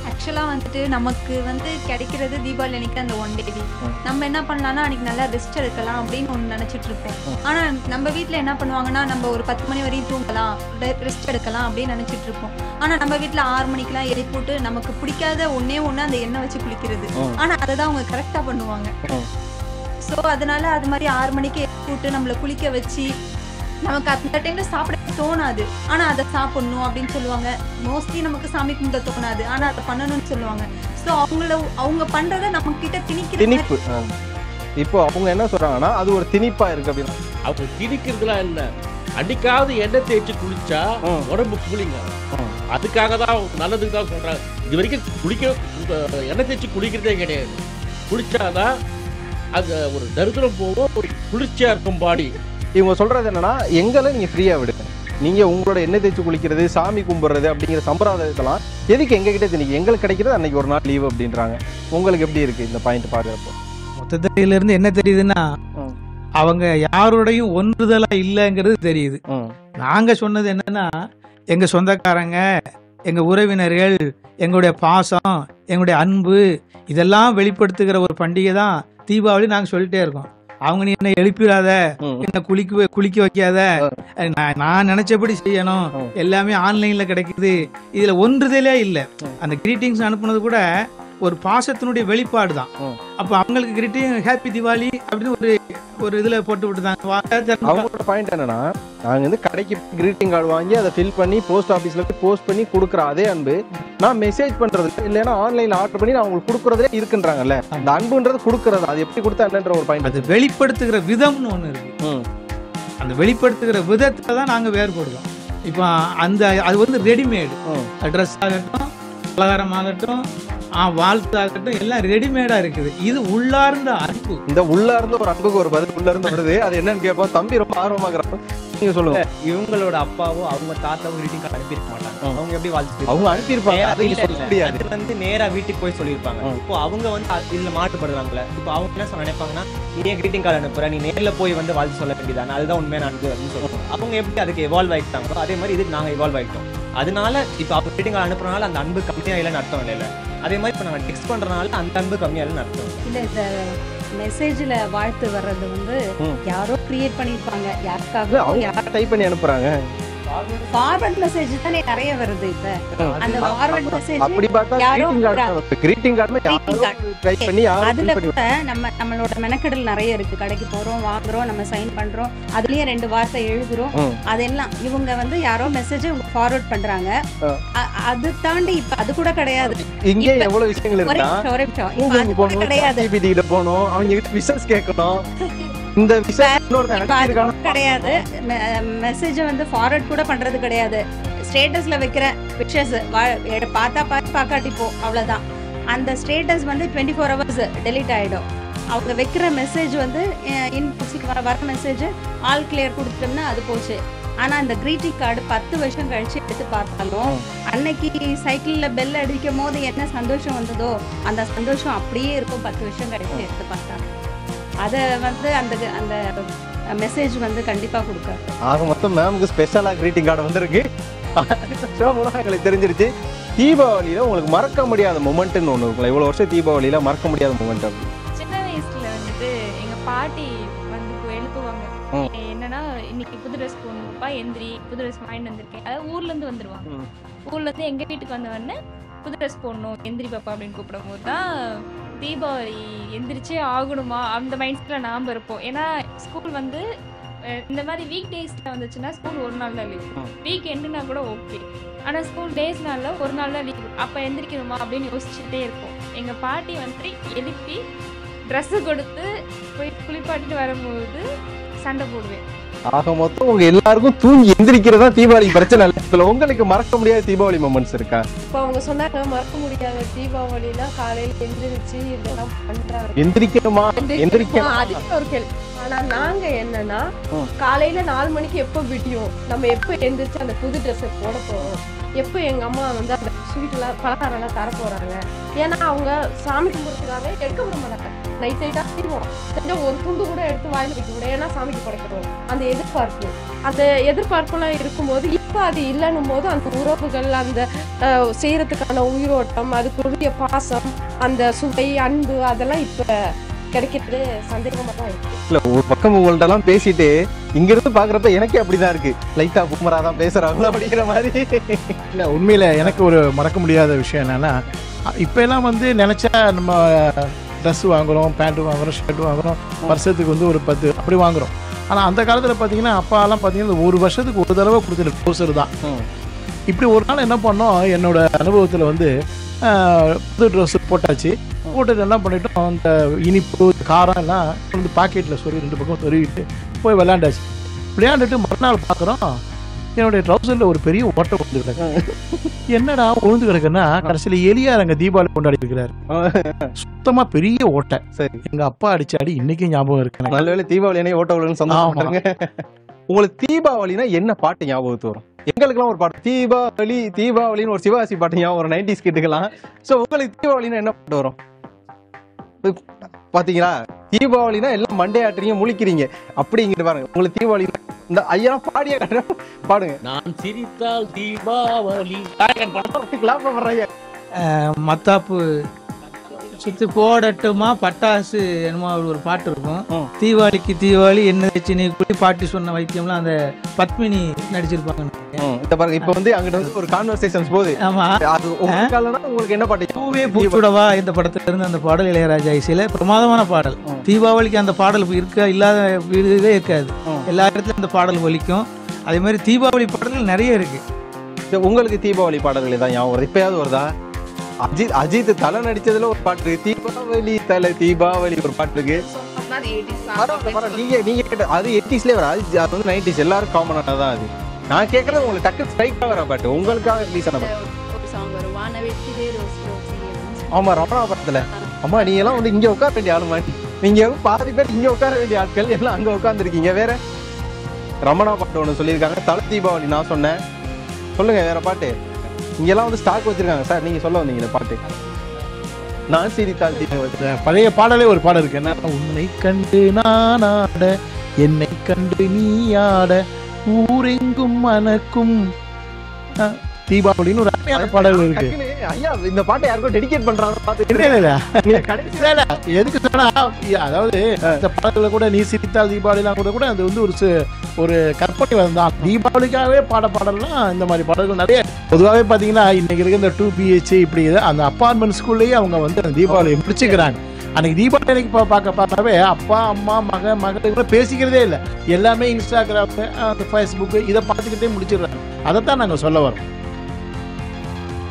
ஆக்சுவலாக வந்துட்டு நமக்கு வந்து கிடைக்கிறது தீபாவளி அன்னைக்கு அந்த 1 day leave. நம்ம என்ன பண்ணலாம்னா அன்னைக்கு நல்லா ரெஸ்ட் எடுக்கலாம் அப்படின்னு ஒன்று நினச்சிட்டு இருப்போம். ஆனால் நம்ம வீட்டில் என்ன பண்ணுவாங்கன்னா நம்ம ஒரு 10 மணி வரையும் தூங்கலாம், ரெஸ்ட் எடுக்கலாம் அப்படின்னு நினச்சிட்டு இருப்போம். ஆனால் நம்ம வீட்டில் 6 மணிக்கெலாம் எரி போட்டு நமக்கு பிடிக்காத ஒன்று அந்த எண்ணெய் வச்சு குளிக்கிறது. ஆனால் அதை தான் அவங்க கரெக்டாக பண்ணுவாங்க. ஸோ அதனால அது மாதிரி 6 மணிக்கு எரி போட்டு நம்மளை குளிக்க வச்சு நமக்கு அந்த டைம்ல சாப்பிட தோணாது, ஆனா அதை சாப்பிடணும் அப்படின்னு சொல்லுவாங்க. மோஸ்ட்லி நமக்கு சாமி கும்பிட தோணாது, ஆனா அதை பண்ணணும்னு சொல்லுவாங்க. ஸோ அவங்க பண்றதை நம்ம கிட்ட திணிப்பு. இப்போ அவங்க என்ன சொல்றாங்கன்னா அது ஒரு திணிப்பா இருக்கு அப்படின்னு. அவங்க திணிக்கிறதுலாம் இல்ல, அன்னைக்காவது எண்ணெய் தேய்ச்சி குளிச்சா உடம்பு கூலிங்க. அதுக்காக தான் நல்லதுக்கு தான் சொல்றாங்க. இது வரைக்கும் எண்ணெய் தேய்ச்சி குளிக்கிறதே கிடையாது. குளிச்சாதான் அது ஒரு தரித்திரம் போகும், ஒரு குளிர்ச்சியா இருக்கும் பாடி. இவங்க சொல்றது என்னன்னா எங்களை நீங்க ஃப்ரீயா விடுங்க, நீங்க உங்களோட எண்ணெய் தேய்ச்சி குளிக்கிறது சாமி கும்பிடுறது அப்படிங்கிற சம்பிரதாயத்தெல்லாம் எதுக்கு எங்க கிட்ட திணிக்க, எங்களுக்கு கிடைக்கிறது அன்னைக்கு ஒரு நாள் லீவ் அப்படின்றாங்க. உங்களுக்கு எப்படி இருக்கு இந்த பாயிண்ட் பாக்குறப்போ? மொத்தத்தில இருந்து என்ன தெரியுதுன்னா அவங்க யாரோடையும் ஒன்றுதலா இல்லைங்கிறது தெரியுது. நாங்க சொன்னது என்னன்னா எங்க சொந்தக்காரங்க, எங்க உறவினர்கள், எங்களுடைய பாசம், எங்களுடைய அன்பு இதெல்லாம் வெளிப்படுத்துகிற ஒரு பண்டிகை தான் தீபாவளி. நாங்க சொல்லிட்டே இருக்கோம். அவங்க நீ என்ன எழுப்பிடாத, என்ன குளிக்க வைக்காத, நான் நினைச்சபடி செய்யணும், எல்லாமே ஆன்லைன்ல கிடைக்குது, இதுல ஒன்றுதலே இல்லை. அந்த கிரீட்டிங்ஸ் அனுப்புனது கூட ஒரு பாசத்தினுடைய வெளிப்பாடு தான். அப்ப அவங்களுக்கு கிரீட்டிங் ஹாப்பி தீபாவளி அப்படின்னு ஒரு இதுல போட்டு விட்டுதாங்க. அவங்களோட பாயிண்ட் என்னன்னா நாங்க வந்து கடைக்கு கிரீட்டிங் கார்டு வாங்கி அதை ஃபில் பண்ணி போஸ்ட் ஆஃபீஸ்ல போய் போஸ்ட் பண்ணி கொடுக்குற அதே அன்பு நான் மெசேஜ் பண்றது இல்லைன்னா ஆன்லைன்ல ஆர்டர் பண்ணி நான் உங்களுக்கு கொடுக்குறதே இருக்குன்றாங்கல்ல. அந்த அன்புன்றது கொடுக்கறது, அது எப்படி கொடுத்தா என்னன்ற ஒரு பாயிண்ட். அது வெளிப்படுத்துகிற விதம்னு ஒண்ணு இருக்கு. அந்த வெளிப்படுத்துகிற விதத்தில் தான் நாங்கள் வேறுபடுவோம். இப்போ அது வந்து ரெடிமேடு ட்ரெஸ் ஆகட்டும், பலகாரம் ஆகட்டும், வாழ்த்து ஆகட்டும், எல்லாம் ரெடிமேடாக இருக்குது. இது உள்ளார்ந்த அன்பு. இந்த உள்ளார்ந்த ஒரு அன்புக்கு ஒரு பதில் உள்ளார்ந்து வருது. அது என்னன்னு கேட்போம். தம்பி ரொம்ப ஆர்வமாகறப்ப நீங்க சொல்லுங்க. இவங்களோட அப்பாவோ அவங்க தாத்தாவும் greeting card அனுப்பியிருக்க மாட்டாங்க. அவங்க எப்படி வாழ்த்து அவங்க அனுப்பியிருப்பாங்க. அதை சொல்ல முடியாது. அது வந்து நேரா வீட்டுக்கு போய் சொல்லியிருப்பாங்க. இப்போ அவங்க வந்து இதுல மாட்டுப்படுறாங்களே. இப்போ அவங்க என்ன நினைப்பாங்கன்னா, நீ ஏன் greeting card அனுப்புற, நீ நேர்ல போய் வந்து வாழ்த்து சொல்ல வேண்டியதானே, அதுதான் உண்மையான அன்பு அப்படின்னு சொல்லுவாங்க. அவங்க எப்படி அதுக்கு எவால்வ் ஆகிட்டாங்களோ அதே மாதிரி இதுக்கு நாங்க எவால்வ் ஆகிட்டோம். அதனால இப்போ அவங்க greeting card அனுப்புறதுனால அந்த அன்பு கம்மியா இல்லைன்னு அர்த்தம் இல்லை. அதே மாதிரி இப்போ நாங்க டெக்ஸ்ட் பண்றதுனால அந்த அன்பு கம்மியா இல்லைன்னு அர்த்தம் இல்லை. இந்த மெசேஜ்ல வாழ்த்து வர்றது வந்து யாரோ கிரியேட் பண்ணிருப்பாங்க. யாருக்காக டைப் பண்ணி அனுப்புறாங்க. ஃபார்வர்ட் மெசேஜ் தானே நிறைய வருது. இப்ப அந்த ஃபார்வர்ட் மெசேஜ் அப்படி பார்த்தா greeting card டைப் பண்ணி அதுல கூட நம்மளோட மெனக்கெடல் நிறைய இருக்கு. கடைக்கு போறோம், வாங்குறோம், நம்ம சைன் பண்றோம், அதுலயே 2 வார்த்தை எழுதுறோம். அதெல்லாம் இவங்க வந்து யாரோ மெசேஜ் ஃபார்வர்ட் பண்றாங்க. அது தாண்டி இப்ப அது கூட கிடையாது. இங்க எவ்வளவு விஷயங்கள் இருக்குன்னா, இப்ப கூட கிடையாது. டிபிடி கிட்ட போணும், அவங்க கிட்ட விஷஸ் கேட்கணும். இந்த கிடையாது. மெசேஜ் வந்து ஃபார்வர்ட் கூட பண்றது கிடையாது. ஸ்டேட்டஸ்ல வைக்கிற பிக்சர்ஸ் பார்த்தா பார்க்காட்டி போ, அவ்வளவுதான். அந்த ஸ்டேட்டஸ் வந்து 24 hours டெலீட் ஆயிடும். அவங்க வைக்கிற மெசேஜ் வந்து இன்பாக்ஸுக்கு வர மெசேஜ் ஆல் கிளியர் கொடுத்துட்டோம்னா அது போச்சு. ஆனா இந்த greeting card 10 வருஷம் கழிச்சு எடுத்து பார்த்தாலும் அன்னைக்கு சைக்கிள்ல பெல் அடிக்கும் போது என்ன சந்தோஷம் வந்ததோ அந்த சந்தோஷம் அப்படியே இருக்கும் 10 வருஷம் கழிச்சு எடுத்து பார்த்தாங்க. அதை வந்து அந்த மெசேஜ் வந்து கண்டிப்பா கொடுக்காது. ஆக மொத்தம் மேமுக்கு ஸ்பெஷலா greeting card வந்திருக்கு. எங்களுக்கு தெரிஞ்சிருச்சு. தீபாவளியில உங்களுக்கு மறக்க முடியாத மொமெண்ட்னு ஒண்ணு இருக்குல்ல, இவ்வளவு வருஷம் தீபாவளியில மறக்க முடியாத மொமெண்ட் அப்படி? சின்ன வயசுல வந்துட்டு எங்க பாட்டி வந்து எழுப்புவாங்க. என்னன்னா, இன்னைக்கு புது ட்ரெஸ் போடணும்ப்பா, எந்திரி, புது ட்ரெஸ் வாங்கிட்டு வந்திருக்கேன். அதாவது ஊர்ல இருந்து வந்துருவாங்க. ஊர்ல இருந்து எங்க வீட்டுக்கு வந்தவொடனே புது ட்ரெஸ் போடணும், எந்திரி பாப்பா அப்படின்னு கூப்பிடும் போது தான் தீபாவளி எந்திரிச்சே ஆகணுமா அந்த மைண்ட் செட்டில் நாம் இருப்போம். ஏன்னா ஸ்கூல் வந்து இந்த மாதிரி வீக் டேஸில் வந்துச்சுன்னா ஸ்கூல் ஒரு நாள் தான் லீவ், வீக் எண்டுனா கூட ஓகே. ஆனால் ஸ்கூல் டேஸ்னால ஒரு நாள் தான் லீவ். அப்போ எந்திரிக்கணுமா அப்படின்னு யோசிச்சுட்டே இருப்போம். எங்கள் பாட்டி வந்து எழுப்பி ட்ரெஸ்ஸு கொடுத்து போய் குளிப்பாட்டிட்டு வரும்போது சண்டை போடுவேன். ஆக மொத்தம் உங்க எல்லாருக்கும் தூங்கி எந்திரிக்கிறதா தீபாவளி பிரச்சனை இல்லை. உங்களுக்கு மறக்க முடியாத தீபாவளி மொமெண்ட்ஸ் இருக்கா? இப்போ அவங்க சொன்னாங்க மறக்க முடியாத தீபாவளினா காலையில எந்திரிச்சு இதெல்லாம் பண்றாங்க. எந்திரிக்கணுமா? எந்திரிக்கணும் அதுக்கு ஒரு கேள்வி. ஆனா நாங்க என்னன்னா, காலையில 4 மணிக்கு எப்போ விடியும், நம்ம எப்போ எந்திரிச்சு அந்த புது ட்ரெஸ்ஸை போட போறோம், எப்போ எங்க அம்மா வந்து அந்த ஸ்வீட்லாம் பலகாரம் எல்லாம் தர போறாங்க. ஏன்னா அவங்க சாமி கும்பிடுறதுக்காக எடுக்க விட மாட்டாங்க. நைட்டா செய்வோம், செஞ்சா ஒரு துண்டு கூட எடுத்து வாயில வைக்க விட, ஏன்னா சாமிக்கு படைக்கிறோம். அந்த எதிர்பார்ப்புலாம் இருக்கும்போது இப்போ அது இல்லைன்னும் போது அந்த உறவுகள், அந்த செய்யறதுக்கான உயிரோட்டம், அதுக்குரிய பாசம், அந்த சுவை, அன்பு, அதெல்லாம் இப்ப கிடைக்கிறது சந்தேகமா தான் இருக்கு. இல்ல, ஒரு பக்கம் உங்கள்ட்ட எல்லாம் பேசிட்டு இங்க இருந்து பாக்குறப்ப எனக்கே அப்படிதான் இருக்கு. லைட்டா புமரா தான் பேசுறாங்களோ அப்படிங்கிற மாதிரி. இல்ல, உண்மையில எனக்கு ஒரு மறக்க முடியாத விஷயம் என்னன்னா, இப்ப எல்லாம் வந்து நினைச்சா நம்ம ட்ரெஸ் வாங்குறோம், பேண்ட் வாங்குறோம், ஷர்ட் வாங்குறோம், வருஷத்துக்கு வந்து ஒரு 10 அப்படி வாங்குறோம். ஆனால் அந்த காலத்தில் பார்த்தீங்கன்னா அப்பாலாம் பார்த்தீங்கன்னா ஒரு வருஷத்துக்கு ஒரு தடவை கொடுத்துட்டு ட்ரௌசர் தான். இப்படி ஒரு நாள் என்ன பண்ணோம், என்னோட அனுபவத்தில் வந்து புது ட்ரெஸ் போட்டாச்சு. போட்டது என்ன பண்ணிட்டோம், அந்த இனிப்பு காரம் எல்லாம் வந்து பாக்கெட்டில் சொருவி 2 பக்கம் சொருவிட்டு போய் விளையாண்டாச்சு. விளையாண்டுட்டு மறுநாள் பார்க்குறோம் என்னுடைய ட்ரௌசரில் ஒரு பெரிய ஓட்டை விழுந்து கிடக்கு. என்னடா விழுந்து கிடக்குன்னா, கடைசியில் எலியார் அங்கே தீபாவளி கொண்டாடி இருக்கிறாரு. சுத்தமாக பெரிய ஓட்டை. சரி, எங்கள் அப்பா அடிச்சு அடி இன்னைக்கும் ஞாபகம் இருக்கு. நல்ல வேளை தீபாவளி ஓட்ட விழுன்னு சொன்னாங்க. உங்களுக்கு தீபாவளினா என்ன பாட்டு ஞாபகத்து வரும்? எங்களுக்குலாம் ஒரு பாட்டு தீபாவளின்னு ஒரு சிவாசி பாட்டு ஞாபகம் வரும், 90s கிட்டுக்கலாம். ஸோ உங்களுக்கு தீபாவளினா என்ன பாட்டு வரும்? பாத்தீங்களா, தீபாவளினா எல்லாம் மண்டே ஆட்டுறீங்க, முழிக்கிறீங்க அப்படிங்கிட்டு பாருங்க. உங்களுக்கு தீபாவளி இந்த ஐயா பாடிய பாடுங்க. நான் சிரித்தால் தீபாவளி மத்தாப்பு சுத்தி போடட்டுமா பட்டாசு என்னமோ ஒரு பாட்டு இருக்கும். தீபாவளிக்கு தீபாவளி என்ன சின்ன குடி பாட்டி சொன்ன வைத்தியம்லாம் அந்த பத்மினி நடிச்சிருப்பாங்க. இப்ப வந்து அங்கிட்ட வந்து ஒரு கான்வர்சேஷன்ஸ் போகுது. ஆமா, அது உங்களுக்கு என்ன பாட்டு? பூவே பூச்சுடவா இந்த படத்துல இருந்து அந்த பாடல் இளையராஜா இசையில பிரமாதமான பாடல். தீபாவளிக்கு அந்த பாடல் இல்லாத வீடுவே இருக்காது, எல்லா இடத்துலயும் அந்த பாடல் ஒலிக்கும். அதே மாதிரி தீபாவளி பாடல்கள் நிறைய இருக்கு. உங்களுக்கு தீபாவளி பாடல்கள் தான் ஞாபகம் வருது? இப்பயாவது வருதா? அஜித் தலை நடிச்சதுல ஒரு பாட்டு, தீபாவளி தலை தீபாவளி ஒரு பாட்டு இருக்கு. நான் 80s நீங்க கேட்ட அது 80ஸ்லயே வர அது வந்து 90s எல்லாரும் காமனானது தான் அது. நான் கேக்குறது உங்களுக்கு டக்கு ஸ்ட்ரைக்கா வர பாட்டு உங்களுக்காக ரிலீஸ் ஆன பாட்டு. ஒரு சாங் வரும் வானவெட்டிலே ரோஸ் ரோஸ். ஆமா ரமணா படத்துல. அம்மா நீங்க எல்லாம் வந்து இங்க உட்கார வேண்டிய ஆளு மாதிரி. நீங்க பாதி பேர் இங்க உட்கார வேண்டிய ஆட்கள் எல்லாம் அங்க உட்கார்ந்துருக்கீங்க. வேற ரமணா பாட்டு ஒன்று சொல்லியிருக்காங்க. தல தீபாவளி நான் சொன்னேன். சொல்லுங்க வேற பாட்டு. இங்கெல்லாம் வந்து ஸ்டாக் வச்சிருக்காங்க சார். நீங்க சொல்ல வந்தீங்க பாட்டு. நான் சிரித்தால் தீபாவளி. பழைய பாடலே ஒரு பாடல் இருக்கு. என்ன உன்னை கண்டு நான் ஆட என்னை கண்டு நீ ஆட ஊரெங்கும் மனக்கும் தீபாவளின்னு ஒரு அருமையான பாடல் இருக்கு. ஐயா இந்த பாட்டை யாருக்கும் டெடிகேட் பண்றாங்க பாத்து. எதுக்கு சொன்னா அதாவது இந்த பாடல்களை கூட நீ சிரித்தால் தீபாவளிலாம் கூட அது வந்து ஒரு கற்பனை வந்தான். தீபாவளிக்காகவே பாடல்லாம் இந்த மாதிரி பாடல்கள் நிறைய. பொதுவாகவே பார்த்தீங்கன்னா இன்னைக்கு இருக்க இந்த 2BH இப்படி அந்த அப்பார்ட்மெண்ட் ஸ்கூல்லேயே அவங்க வந்து அந்த தீபாவளியை முடிச்சுக்கிறாங்க. அன்னைக்கு தீபாவளி அன்னைக்கு பார்க்கவே அப்பா அம்மா மகள் பேசிக்கிறதே இல்லை. எல்லாமே இன்ஸ்டாகிராம் அந்த ஃபேஸ்புக்கு இதை பார்த்துக்கிட்டே முடிச்சிடுறாங்க. அதைத்தான் நாங்கள் சொல்ல வரோம்.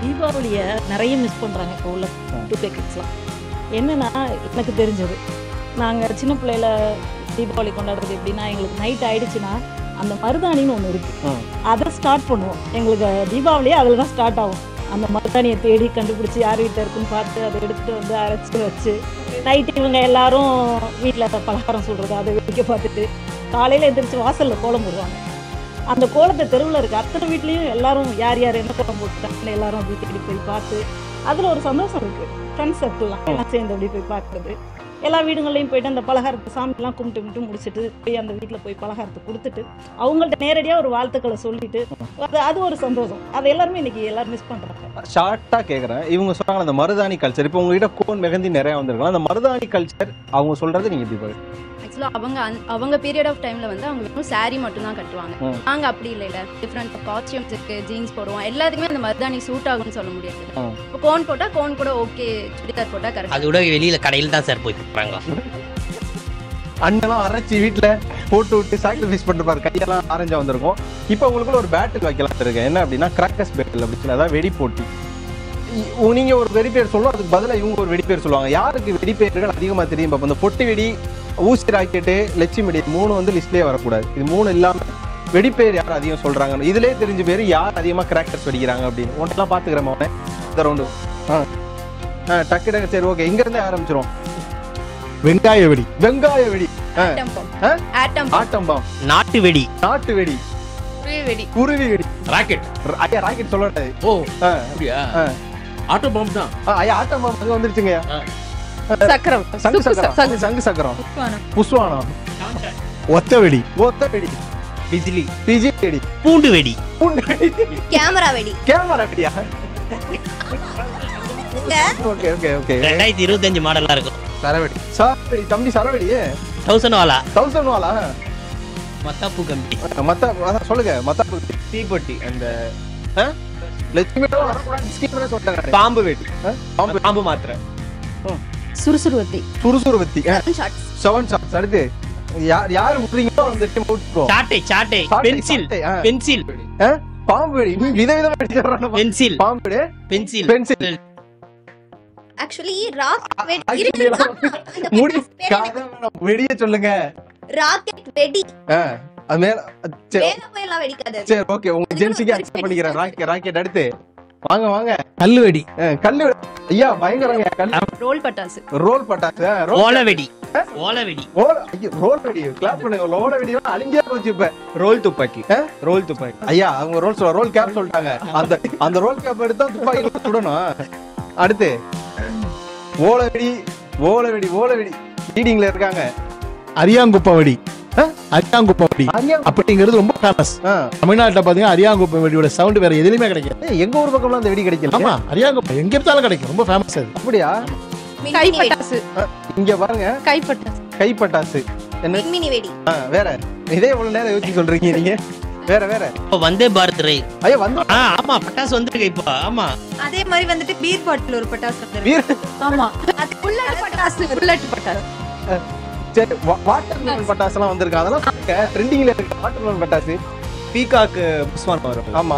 தீபாவளியை நிறைய மிஸ் பண்ணுறாங்க இப்போ உள்ள 2K கிட்ஸ்லாம். என்னன்னா எனக்கு தெரிஞ்சது நாங்கள் சின்ன பிள்ளையில தீபாவளி கொண்டாடுறது எப்படின்னா எங்களுக்கு நைட் ஆயிடுச்சுன்னா அந்த மருதாணின்னு ஒன்று இருக்குது. அதை ஸ்டார்ட் பண்ணுவோம். எங்களுக்கு தீபாவளியே அதில் தான் ஸ்டார்ட் ஆகும். அந்த மருதாணியை தேடி கண்டுபிடிச்சி யார் வீட்டில் இருக்குன்னு பார்த்து அதை எடுத்துகிட்டு வந்து அரைச்சிட்டு வச்சு நைட்டு இவங்க எல்லாரும் வீட்டில் பலகாரம் சொல்கிறது அதை வெடிக்க பார்த்துட்டு காலையில் எந்திரிச்சு வாசலில் கோலம் போடுவாங்க. அந்த கோலத்தை தெருவில் இருக்க அத்தனை வீட்லேயும் எல்லாரும் யார் யார் என்ன கோலம் போட்டுட்டாங்கன்னு எல்லாரும் அப்படி தேடி போய் பார்த்து அதில் ஒரு சந்தோஷம் இருக்குது. ஃப்ரெண்ட்ஸ் சர்க்கிள்லாம் எல்லாம் சேர்ந்து அப்படி போய் பார்க்குறது. எல்லா வீடுகள்லையும் போயிட்டு அந்த பலகாரத்தை சாமியெல்லாம் கும்பிட்டு முடிச்சுட்டு போய் அந்த வீட்டில் போய் பலகாரத்தை கொடுத்துட்டு அவங்கள்ட்ட நேரடியாக ஒரு வாழ்த்துக்களை சொல்லிட்டு அது ஒரு சந்தோஷம். அதை எல்லாருமே இன்னைக்கு எல்லாரும் மிஸ் பண்ணுறாங்க. ஷார்ட்டா கேக்குறேன். இவங்க சொல்றாங்க அந்த மருதாணி கல்ச்சர். இப்போ உங்ககிட்ட கோன் மெகந்தி நிறைய வந்திருக்கலாம். அந்த மருதாணி கல்ச்சர் அவங்க சொல்றது நீங்க எப்படி பாருங்க? ஆக்சுவலாக அவங்க பீரியட் ஆஃப் டைமில் வந்து அவங்க வெறும் சாரீ மட்டும் தான் கட்டுவாங்க. நாங்கள் அப்படி இல்லை. டிஃப்ரெண்ட் காஸ்டியூம்ஸ் இருக்குது. ஜீன்ஸ் போடுவோம். எல்லாத்துக்குமே அந்த மருதாணி சூட் ஆகும்னு சொல்ல முடியாது. இப்போ கோன் போட்டால் கோன் கூட ஓகே, சுடிதார் போட்டால் கரெக்ட். அது கூட வெளியில் கடையில் தான் சார் போய் கொடுக்குறாங்க. அண்ணெல்லாம் அரைச்சி வீட்டில் போட்டு விட்டு சாக்ரிஃபைஸ் பண்ணிருப்பாரு. கையெல்லாம் ஆரஞ்சா வந்திருக்கும். இப்போ உங்களுக்குள்ள ஒரு பேட்டில் வைக்கலாம் இருக்கேன். என்ன அப்படின்னா கிராக்கர்ஸ் பேட்டில் அப்படின்னு சொல்லி, அதாவது வெடி போட்டி. நீங்க ஒரு வெடி பேர் சொல்லுவோம், அதுக்கு பதிலாக இவங்க ஒரு வெடி பேர் சொல்லுவாங்க. யாருக்கு வெடி பேர்கள் அதிகமாக தெரியும் பார்ப்போம். இந்த பொட்டி வெடி, ஊசி ராக்கெட்டு, லட்சுமி வெடி 3 வந்து லிஸ்ட்லேயே வரக்கூடாது. இது 3 இல்லாமல் வெடிப்பேர் யார் அதிகம் சொல்றாங்க இதுலேயே தெரிஞ்ச பேர் யார் அதிகமாக கிராக்கர்ஸ் வெடிக்கிறாங்க அப்படின்னு ஒன்றெல்லாம் பார்த்துக்கிறேன் மோனே. இந்த ரவுண்டு டக்கு டக்கு. சரி ஓகே, இங்கேருந்தே ஆரம்பிச்சிரும். வெங்காய வெடி. வெங்காய வெடி. Atom bomb. நாட்டு வெடி. நாட்டு வெடி. குருவி வெடி. ராக்கெட். ஐயா ராக்கெட் சொல்லக்கூடாது. ஓ அப்படியா? ஆட்டோ பாம்பு தான். ஐயா ஆட்டம் பாம்பு அங்கே வந்துருச்சுங்க. சக்கரம். சங்கு சக்கரம். புஷ்வானம். ஒத்த வெடி. ஒத்த வெடி. பிஜிலி. வெடி. பூண்டு வெடி. பூண்டு வெடி. கேமரா வெடி. கேமரா வெடியா? Okay okay okay. 2025 மாடலா இருக்கும். சரவெடி. சரவெடி தம்பி சரவெடி. 1000 வாலா. 1000 வாலா. மத்தாப்பு கம்பி. சொல்லுங்க. மத்தாப்பு தீப்பொட்டி. அந்த லட்சுமி சொல்றாங்க. பாம்பு வெடி. பாம்பு மாத்திரை. சுறுசுறுவத்தி. சுறுசுறுவத்தி. 7 ஷாட்ஸ். அடுத்து யாரு முட்றீங்களோ அந்த டீம் அவுட் ப்ரோ. சாட்டை. பென்சில். பாம்பு வெடி. விதவிதமா வெடி சொல்றாங்க. பென்சில். பாம்பு வெடி. பென்சில். ஆக்சுவலி வெடி முடி வெடிய சொல்லுங்க. ராக்கெட் வெடி. அது மேல போயெல்லாம் வெடிக்காது. சரி ஓகே, உங்க ஜென்சிக்கு அக்செப்ட் பண்ணிக்கிறேன். ராக்கெட். அடுத்து வாங்க. கல்லு வெடி. கல்லு ஐயா பயங்கரங்க. கல்லு. ரோல் பட்டாசு. ஓலை வெடி. ரோல் வெடி. கிளாப் பண்ணுங்க. ஓல வெடி அழிஞ்சே போச்சு. இப்ப ரோல் துப்பாக்கி. ஐயா அவங்க ரோல் கேப் சொல்லிட்டாங்க. அந்த ரோல் கேப் எடுத்தா துப்பாக்கி சுடணும். அடுத்து ஓலை வெடி. லீடிங்ல இருக்காங்க. அரியாங்குப்பம் வெடி. அப்படிங்கிறது ரொம்ப ஃபேமஸ். தமிழ்நாட்டுல பாத்தீங்கன்னா அரியாங்குப்பம் வெடியோட சவுண்ட் வேற எதுலயுமே கிடைக்கும். எங்க ஊர் பக்கம்லாம் அந்த வெடி கிடைக்கல. ஆமா, அரியாங்குப்பம் எங்க இருந்தாலும் கிடைக்கும். ரொம்ப ஃபேமஸ் அது. அப்படியா? கைப்பட்டாசு. இங்க பாருங்க. கைப்பட்டாசு. என்ன மினி வெடி. வேற இதே இவ்வளவு நேரம் யோசிச்சு சொல்றீங்க நீங்க. வேற வந்தே பாரத் ரயில். ஐயா வந்து ஆமா பட்டாசு வந்திருக்கு இப்போ. ஆமா அதே மாதிரி வந்துட்டு பீர் பாட்டில் ஒரு பட்டாசு வந்திருக்கு. ஆமா, அது புல்லட் பட்டாசு. சரி, வாட்டர் மெலன் பட்டாசுலாம் வந்திருக்கு. அதெல்லாம் ட்ரெண்டிங்ல இருக்கு. வாட்டர் மெலன் பட்டாசு பீகாக்கு புஷ்வான் வரும். ஆமா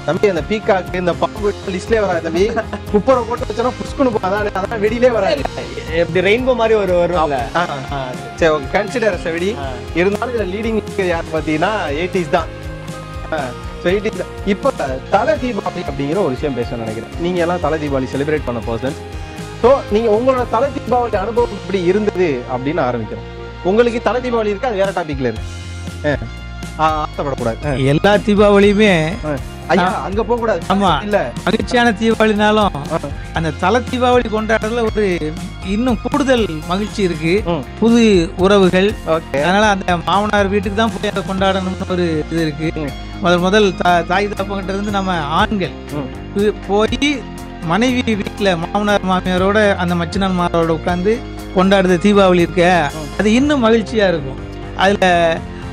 தம்பி, அந்த பீகாக்கு இந்த பாம்பு லிஸ்ட்லயே வராது தம்பி. குப்பரை போட்டு வச்சோன்னா புஷ்குன்னு போகும். அதான் வெடியிலே வராது. எப்படி ரெயின்போ மாதிரி ஒரு வரும்ல. சரி, ஓகே, கன்சிடர் வெடி. இருந்தாலும் இதுல லீடிங் யார் பாத்தீங்கன்னா 80s தான். இப்ப தலை தீபாவளி அப்படிங்கிற ஒரு விஷயம் பேச நினைக்கிறேன். நீங்க எல்லாம் தலை தீபாவளி செலிப்ரேட் பண்ண பர்சன். ஸோ நீங்க உங்களோட தலை தீபாவளி அனுபவம் இப்படி இருந்தது அப்படின்னு ஆரம்பிக்கிறோம். உங்களுக்கு தலை தீபாவளி இருக்கு, அது வேற டாபிக்ல இருக்கு, ஆசைப்படக்கூடாது. எல்லா தீபாவளியுமே அங்க போக கூடாது. ஆமா, இல்ல மகிழ்ச்சியான தீபாவளினாலும் அந்த தலை தீபாவளி கொண்டாடுறதுல ஒரு இன்னும் கூடுதல் மகிழ்ச்சி இருக்கு. புது உறவுகள், அதனால அந்த மாமனார் வீட்டுக்கு தான் போய் அதை கொண்டாடணும்னு ஒரு இது இருக்கு. முதல் தாய் தப்பங்கிட்ட இருந்து நம்ம ஆண்கள் போய் மனைவி வீட்டுல மாமனார் மாமியாரோட அந்த மச்சினான்மாரோட உட்காந்து கொண்டாடுற தீபாவளி இருக்க, அது இன்னும் மகிழ்ச்சியா இருக்கும். அதுல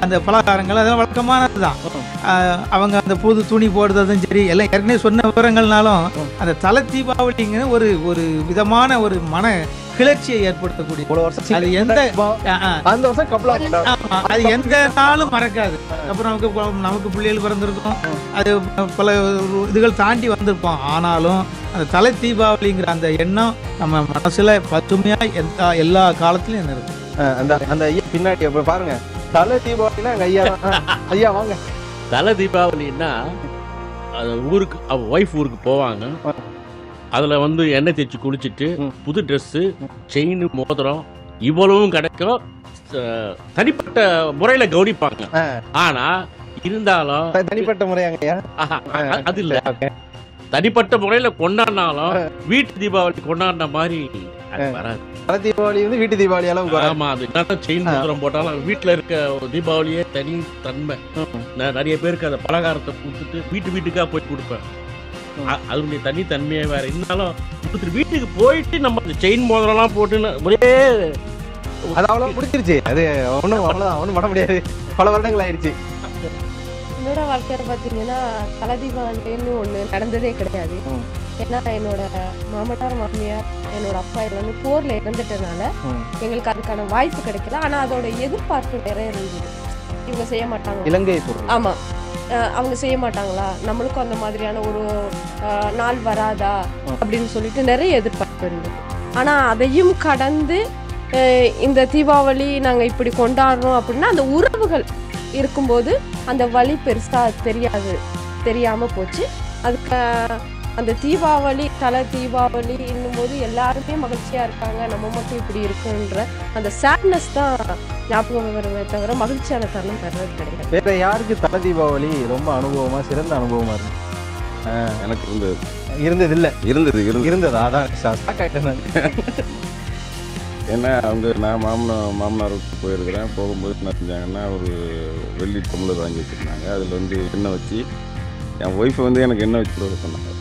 அந்த பலகாரங்கள் அதெல்லாம் வழக்கமானது தான். அவங்க அந்த புது துணி போடுறதும் சரி, எல்லாம் ஏற்கனவே சொன்ன விவரங்கள்னாலும் அந்த தலை தீபாவளிங்கிற ஒரு ஒரு விதமான ஒரு மன கிளர்ச்சியை ஏற்படுத்தக்கூடிய அது எந்த அது எந்த நாளும் மறக்காது. அப்புறம் நமக்கு பிள்ளைகள் பிறந்திருக்கும், அது பல இதுகள் தாண்டி வந்திருப்போம். ஆனாலும் அந்த தலை தீபாவளிங்கிற அந்த எண்ணம் நம்ம மனசுல பசுமையா எல்லா காலத்திலயும் இருக்கும். அந்த ஐயா பின்னாடி பாருங்க, தலை தீபாவளினா ஐயா ஐயா வாங்க. தலை தீபாவளின்னா ஊருக்கு ஒய்ஃப் ஊருக்கு போவாங்க. அதில் எண்ணெய் தேய்ச்சி குளிச்சுட்டு புது ட்ரெஸ்ஸு, செயின், மோதிரம் இவ்வளவும் கிடைக்கும். தனிப்பட்ட முறையில் கவனிப்பாங்க. ஆனால் இருந்தாலும் தனிப்பட்ட முறையாங்க அது இல்லை, தனிப்பட்ட முறையில் கொண்டாடினாலும் வீட்டு தீபாவளி கொண்டாடின மாதிரி வராது. தலை தீபாவளி வீட்டு தீபாவளி அளவுக்கு. ஆமா, அது என்னதான் செயின் மோதிரம் போட்டாலும் வீட்டில் இருக்க தீபாவளியே தனி தன்மை. நான் நிறைய பேருக்கு அந்த பலகாரத்தை கொடுத்துட்டு வீட்டுக்காக போய் கொடுப்பேன். அதனுடைய தனி தன்மையே வேற. இருந்தாலும் வீட்டுக்கு போயிட்டு நம்ம அந்த செயின் மோதிரம்லாம் போட்டுன்னு ஒரே அது அவ்வளோ பிடிச்சிருச்சு. அது ஒன்றும் பண்ண முடியாது, பல வருடங்கள் ஆயிடுச்சு. என்னோட வாழ்க்கையில பார்த்தீங்கன்னா தலை தீபாவளின்னு ஒன்று நடந்ததே கிடையாது. ஏன்னா என்னோட மாமனார் மாமியார் என்னோட அப்பா எல்லாமே போர்ல இறந்துட்டனால எங்களுக்கு அதுக்கான வாய்ப்பு கிடைக்கல. ஆனா அதோட எதிர்பார்ப்பு நிறைய இருந்தது. இவங்க செய்ய மாட்டாங்க, இலங்கை ஆமா அவங்க செய்ய மாட்டாங்களா, நம்மளுக்கும் அந்த மாதிரியான ஒரு நாள் வராதா அப்படின்னு சொல்லிட்டு நிறைய எதிர்பார்ப்பு இருந்தது. ஆனா அதையும் கடந்து இந்த தீபாவளி நாங்க இப்படி கொண்டாடுறோம் அப்படின்னா அந்த உறவுகள் இருக்கும்போது அந்த வழி பெருசா தெரியாம போச்சு. அதுக்கு அந்த தீபாவளி தலை தீபாவளி இன்னும் போது எல்லாருமே மகிழ்ச்சியா இருக்காங்க, நம்ம மட்டும் இப்படி இருக்குன்ற அந்த சேட்னஸ் தான் ஞாபகம் வருமே தவிர மகிழ்ச்சியான தருணம் தர்றது கிடையாது. வேற யாருக்கு தலை தீபாவளி ரொம்ப அனுபவமா சிறந்த அனுபவமா இருக்கு? எனக்கு இருந்ததா? அதான் ஏன்னா நான் மாமனாருக்கு போயிருக்கிறேன். போகும்போது என்ன செஞ்சாங்கன்னா ஒரு வெள்ளி டம்ளர் வாங்கி வச்சுருந்தாங்க. அதில் எண்ணெய் வச்சு என் ஒய்ஃபை எனக்கு எண்ணெய் வச்சு கொடுக்க சொன்னாங்க.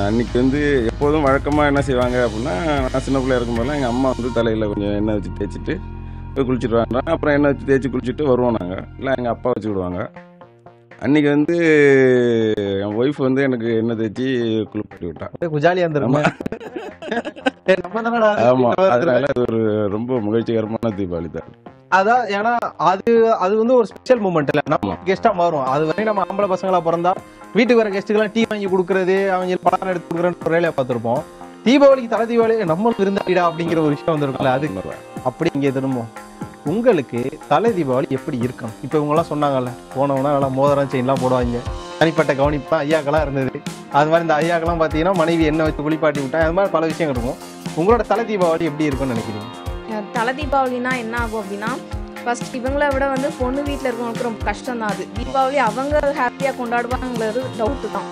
அன்றைக்கி எப்போதும் வழக்கமாக என்ன செய்வாங்க அப்படின்னா, நான் சின்ன பிள்ளையா இருக்கும்போதெல்லாம் எங்கள் அம்மா தலையில் கொஞ்சம் எண்ணெய் வச்சு தேய்ச்சிட்டு போய் குளிச்சுட்டு வாங்க. அப்புறம் எண்ணெய் வச்சு தேய்ச்சி குளிச்சுட்டு வருவோம் நாங்கள். இல்லை எங்கள் அப்பா வச்சு விடுவாங்க. அன்றைக்கி என் ஒய்ஃப் எனக்கு எண்ணெய் தேய்ச்சி குளிப்பாட்டி விட்டான். ஜாலியாக இருந்திருக்கும். ஆமாம், அதனால அது ஒரு ரொம்ப மகிழ்ச்சிகரமான தீபாவளி தான். அதான், ஏன்னா அது ஒரு ஸ்பெஷல் மூமெண்ட் இல்லை, நம்ம கெஸ்டா மாறும். அது வரையும் நம்ம ஆம்பளை பசங்களா பிறந்தா வீட்டுக்கு வர கெஸ்ட்டுக்கெல்லாம் டீ வாங்கி கொடுக்கறது, அவங்க பலகாரம் எடுத்து கொடுக்குறேன்னு ஒரு வேலையை பார்த்துருப்போம். தீபாவளிக்கு தலை தீபாவளி நம்மளுக்கு இருந்தாடா அப்படிங்கிற ஒரு விஷயம் வந்துருக்குல்ல, அது அப்படி இங்கே திரும்பும். உங்களுக்கு தலை தீபாவளி எப்படி இருக்கணும்? இப்போ இவங்கெல்லாம் சொன்னாங்கல்ல, போனவங்கன்னா நல்லா மோதிரம் செயின்லாம் போடுவாங்க, தனிப்பட்ட கவனிப்பு தான் ஐயாக்கெல்லாம் இருந்தது. அது மாதிரி இந்த ஐயாக்கெல்லாம் பார்த்தீங்கன்னா மனைவி எண்ணெய் வச்சு குளிப்பாட்டி விட்டேன், அது மாதிரி பல விஷயங்கள் இருக்கும். உங்களோட தலை தீபாவளி எப்படி இருக்குன்னு நினைக்கிறீங்க? தலை தீபாவளினா என்ன ஆகும் அப்படின்னா, ஃபர்ஸ்ட் இவங்கள விட பொண்ணு வீட்டில் இருக்கவங்களுக்கு ரொம்ப கஷ்டம் தான் அது. தீபாவளி அவங்க ஹாப்பியாக கொண்டாடுவாங்கிறது டவுட்டு தான்.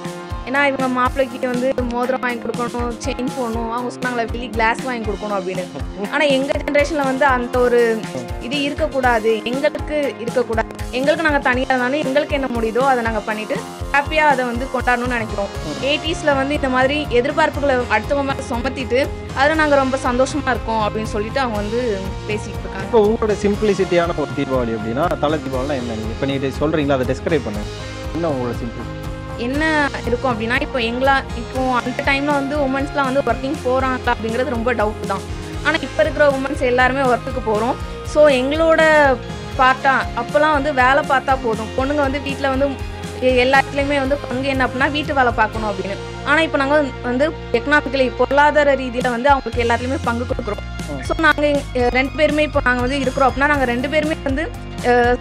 ஏன்னா இவங்க மாப்பிள்ளைக்கு மோதிரம் வாங்கி கொடுக்கணும், செயின் போடணும், அவங்க சொன்னாங்களே வெளி கிளாஸ் வாங்கி கொடுக்கணும் அப்படின்னு. ஆனால் எங்கள் ஜென்ரேஷனில் அந்த ஒரு இது இருக்கக்கூடாது, எங்களுக்கு இருக்கக்கூடாது. எங்களுக்கு நாங்கள் தனியாக இருந்தாலும் எங்களுக்கு என்ன முடியுதோ அதை நாங்கள் பண்ணிவிட்டு ஹாப்பியாக அதை கொண்டாடணும்னு நினைக்கிறோம். 80s இந்த மாதிரி எதிர்பார்ப்புகளை அடுத்தவங்க மேலே சுமத்திட்டு அதில் நாங்கள் ரொம்ப சந்தோஷமாக இருக்கோம் அப்படின்னு சொல்லிட்டு அவங்க பேசிகிட்டு இருக்காங்க. இப்போ உங்களோட சிம்பிளிசிட்டியான ஒரு தீபாவளி அப்படின்னா தலை தீபாவளினா என்ன? நீங்கள் இப்போ நீங்கள் சொல்கிறீங்களா, அதை டிஸ்கிரைப் பண்ணுங்க. என்ன உங்களோட சிம்பிள் என்ன இருக்கும் அப்படின்னா, இப்போ அந்த டைமில் உமன்ஸ்லாம் ஒர்க்கிங் போகிறாங்களா அப்படிங்கிறது ரொம்ப டவுட் தான். ஆனால் இப்போ இருக்கிற உமன்ஸ் எல்லாருமே ஒர்க்குக்கு போகிறோம். ஸோ எங்களோட பார்ட்டா அப்போல்லாம் வந்து வேலை பார்த்தா போதும், பொண்ணுங்க வந்து வீட்டில் வந்து எல்லா இடத்துலையுமே வந்து பங்கு என்ன அப்படின்னா வீட்டு வேலை பார்க்கணும் அப்படின்னு. ஆனால் இப்போ நாங்கள் வந்து எக்கனாமிக்கலி பொருளாதார ரீதியில் வந்து அவங்களுக்கு எல்லாத்துலேயுமே பங்கு கொடுக்குறோம். ஸோ நாங்கள் 2 பேருமே இப்போ நாங்கள் வந்து இருக்கிறோம் அப்படின்னா நாங்கள் 2 பேருமே வந்து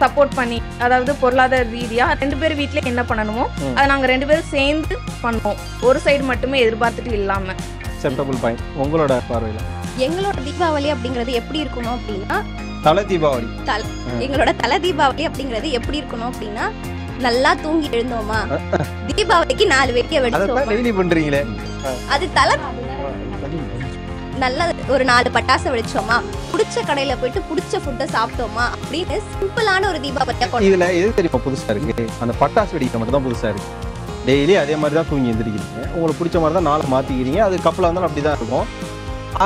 சப்போர்ட் பண்ணி, அதாவது பொருளாதார ரீதியாக 2 பேர் வீட்டில் என்ன பண்ணணுமோ அதை நாங்கள் 2 பேரும் சேர்ந்து பண்ணுவோம், ஒரு சைடு மட்டுமே எதிர்பார்த்துட்டு இல்லாமல். Acceptable point. உங்களோட பார்வையில் எங்களோட தீபாவளி அப்படிங்கிறது எப்படி இருக்கணும் அப்படின்னா, தலை தீபாவளி எங்களோட தலை தீபாவளி அப்படிங்கிறது எப்படி இருக்கணும் அப்படின்னா, நல்லா தூங்கி எழுந்தோமா, தீபாவளிக்கு 4 வெட்டியை வெடிச்சோமா, பண்றீங்களே அது தலை. நல்லா ஒரு 4 பட்டாசை வெடிச்சோமா, பிடிச்ச கடையில போயிட்டு பிடிச்ச ஃபுட்டை சாப்பிட்டோமா அப்படின்னு சிம்பிளான ஒரு தீபாவளியா. இதுல எது தெரியுமா புதுசா இருக்கு? அந்த பட்டாசு வெடிக்க மட்டும் தான் புதுசா இருக்கு. டெய்லி அதே மாதிரி தான் தூங்கி எந்திரிக்கிறீங்க, உங்களுக்கு பிடிச்ச மாதிரி தான் நாளை மாத்திக்கிறீங்க. அது கப்பலாக இருந்தாலும் அப்படிதான் இருக்கும்.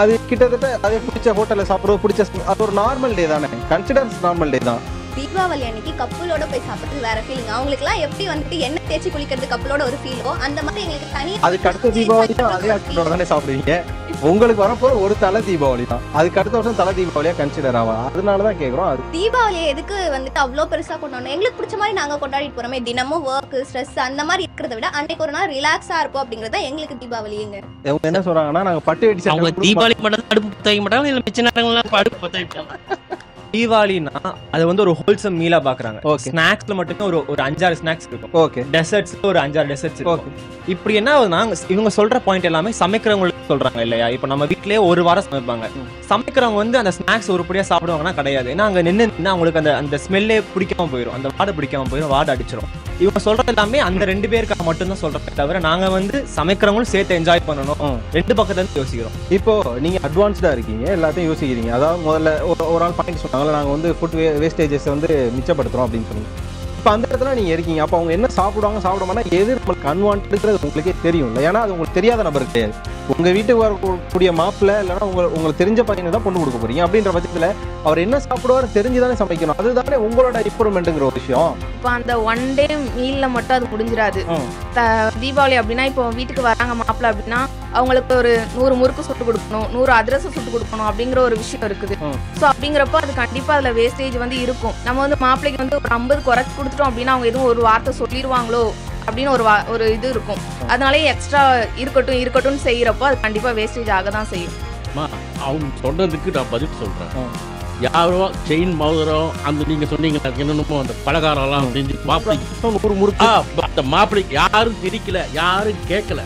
அது கிட்டத்தட்ட அதே பிடிச்ச ஹோட்டலில் சாப்பிட்றது பிடிச்ச, அது ஒரு நார்மல் டே தானே, கன்சிடர்ஸ் நார்மல் டே தான். தீபாவளி அன்னைக்கு கப்பலோட போய் சாப்பிட்டு வேற ஃபீலிங். அவங்களுக்குலாம் எப்படி வந்துட்டு எண்ணெய் தேய்ச்சி குளிக்கிறது கப்பலோட ஒரு ஃபீலோ, அந்த மாதிரி எங்களுக்கு தனியா. அதுக்கு அடுத்த தீபாவளி தான் அதே கப்பலோட தானே சாப்பிடுவீங்க. உங்களுக்கு வரப்போ ஒரு தலை தீபாவளி தான், அதுக்கு அடுத்த வருஷம் தலை தீபாவளியா கன்சிடர் ஆகும். அதனாலதான் கேக்குறோம். அது தீபாவளியை எதுக்கு வந்துட்டு அவ்வளோ பெருசா கொண்டாடணும்? எங்களுக்கு பிடிச்ச மாதிரி நாங்க கொண்டாடிட்டு போறோமே. தினமும் ஒர்க் ஸ்ட்ரெஸ் அந்த மாதிரி இருக்கிறத விட அன்னைக்கு ஒரு நாள் ரிலாக்ஸா இருக்கும் அப்படிங்கறத எங்களுக்கு தீபாவளிங்க. அவங்க என்ன சொல்றாங்கன்னா, நாங்க பட்டு வெடி அவங்க தீபாவளி மட்டும் அடுப்பு பத்த வைக்க மாட்டாங்க, இல்ல மிச்ச நேரங்கள்லாம் அடுப்பு பத்த வைப்பாங்க. தீபாவளினா அது வந்து ஒரு ஹோல்சம் மீலா பாக்குறாங்க. ஸ்நாக்ஸ்ல மட்டுமே ஒரு 5-6 ஸ்நாக்ஸ் இருக்கும். ஓகே. டெசர்ட்ஸ் ஒரு 5-6 டெசர்ட்ஸ் இருக்கும். இப்படி என்ன ஆகுதுன்னா, இவங்க சொல்ற பாயிண்ட் எல்லாமே சமைக்கிறவங்களுக்கு சொல்றாங்க இல்லையா? இப்போ நம்ம வீட்லயே ஒரு வாரம் சமைப்பாங்க. சமைக்கிறவங்க வந்து அந்த ஸ்நாக்ஸ் ஒருபடியா சாப்பிடுவாங்கன்னா கிடையாது. ஏன்னா அங்க நின்று அவங்களுக்கு அந்த ஸ்மெல்லே பிடிக்காம போயிடும், அந்த வாடை பிடிக்காம போயிடும், வாடை அடிச்சிடும். இவங்க சொல்றது எல்லாமே அந்த 2 பேருக்காக மட்டும்தான் சொல்றாங்க, தவிர நாங்க வந்து சமைக்கிறவங்களும் சேர்த்து என்ஜாய் பண்ணணும், 2 பக்கத்துல இருந்து யோசிக்கிறோம். இப்போ நீங்க அட்வான்ஸ்டா இருக்கீங்க, எல்லாத்தையும் யோசிக்கிறீங்க. அதாவது முதல்ல ஒரு ஆள் பாயிண்ட் சொன்னாங்க, நாங்க வந்து ஃபுட் வேஸ்டேஜஸ் வந்து மிச்சப்படுத்துறோம் அப்படின்னு சொல்லி. இப்போ அந்த இடத்துல நீங்க இருக்கீங்க. அப்போ அவங்க என்ன சாப்பிடுவாங்க சாப்பிட மாட்டாங்க, எது நம்மளுக்கு அன்வான்ட்ங்கிறது உங்களுக்கே தெரியும் இல்லை? ஏன்னா அது உங்களுக்கு தெரியாத நபர் கிடையாது. உங்க வீட்டுக்கு வரக்கூடிய மாப்பிள்ள இல்லைன்னா உங்களுக்கு தெரிஞ்ச பையனை தான் பொண்ணு கொடுக்க போறீங்க. அப்படின்ற பட்சத்துல அவர் என்ன சாப்பிடுவாரு தெரிஞ்சுதானே சமைக்கணும். அதுதானே உங்களோட இம்ப்ரூவ்மெண்ட்டுங்கிற ஒரு விஷயம். இப்போ அந்த 1 டே மீல்ல மட்டும் அது முடிஞ்சிடாது. தீபாவளி அப்படின்னா இப்போ வீட்டுக்கு வராங்க மாப்பிள்ள அப்படின்னா அவங்களுக்கு ஒரு 100 முறுக்கு சுட்டு கொடுக்கணும், 100 அதிரசம் சுட்டு கொடுக்கணும் அப்படிங்கிற ஒரு விஷயம் இருக்குது. ஸோ அப்படிங்கிறப்போ அது கண்டிப்பா அதுல வேஸ்டேஜ் வந்து இருக்கும். நம்ம வந்து மாப்பிள்ளைக்கு வந்து ஒரு 50 குறைச்சி கொடுத்துட்டோம் அப்படின்னா அவங்க எதுவும் ஒரு வார்த்தை சொல்லிடுவாங்களோ அப்படின்னு ஒரு இது இருக்கும். அதனாலே எக்ஸ்ட்ரா இருக்கட்டும் செய்யறப்போ அது கண்டிப்பா வேஸ்டேஜ் ஆக தான் செய்யும். அவங்க சொன்னதுக்கு நான் பதில் சொல்றேன். யாரோ செயின் மோதிரம் அந்த நீங்க சொன்னீங்க என்னென்னமோ அந்த பலகாரம்லாம் செஞ்சு மாப்பிள்ளைக்கு அந்த மாப்பிள்ளைக்கு யாரும் திரிக்கல, யாரும் கேட்கல.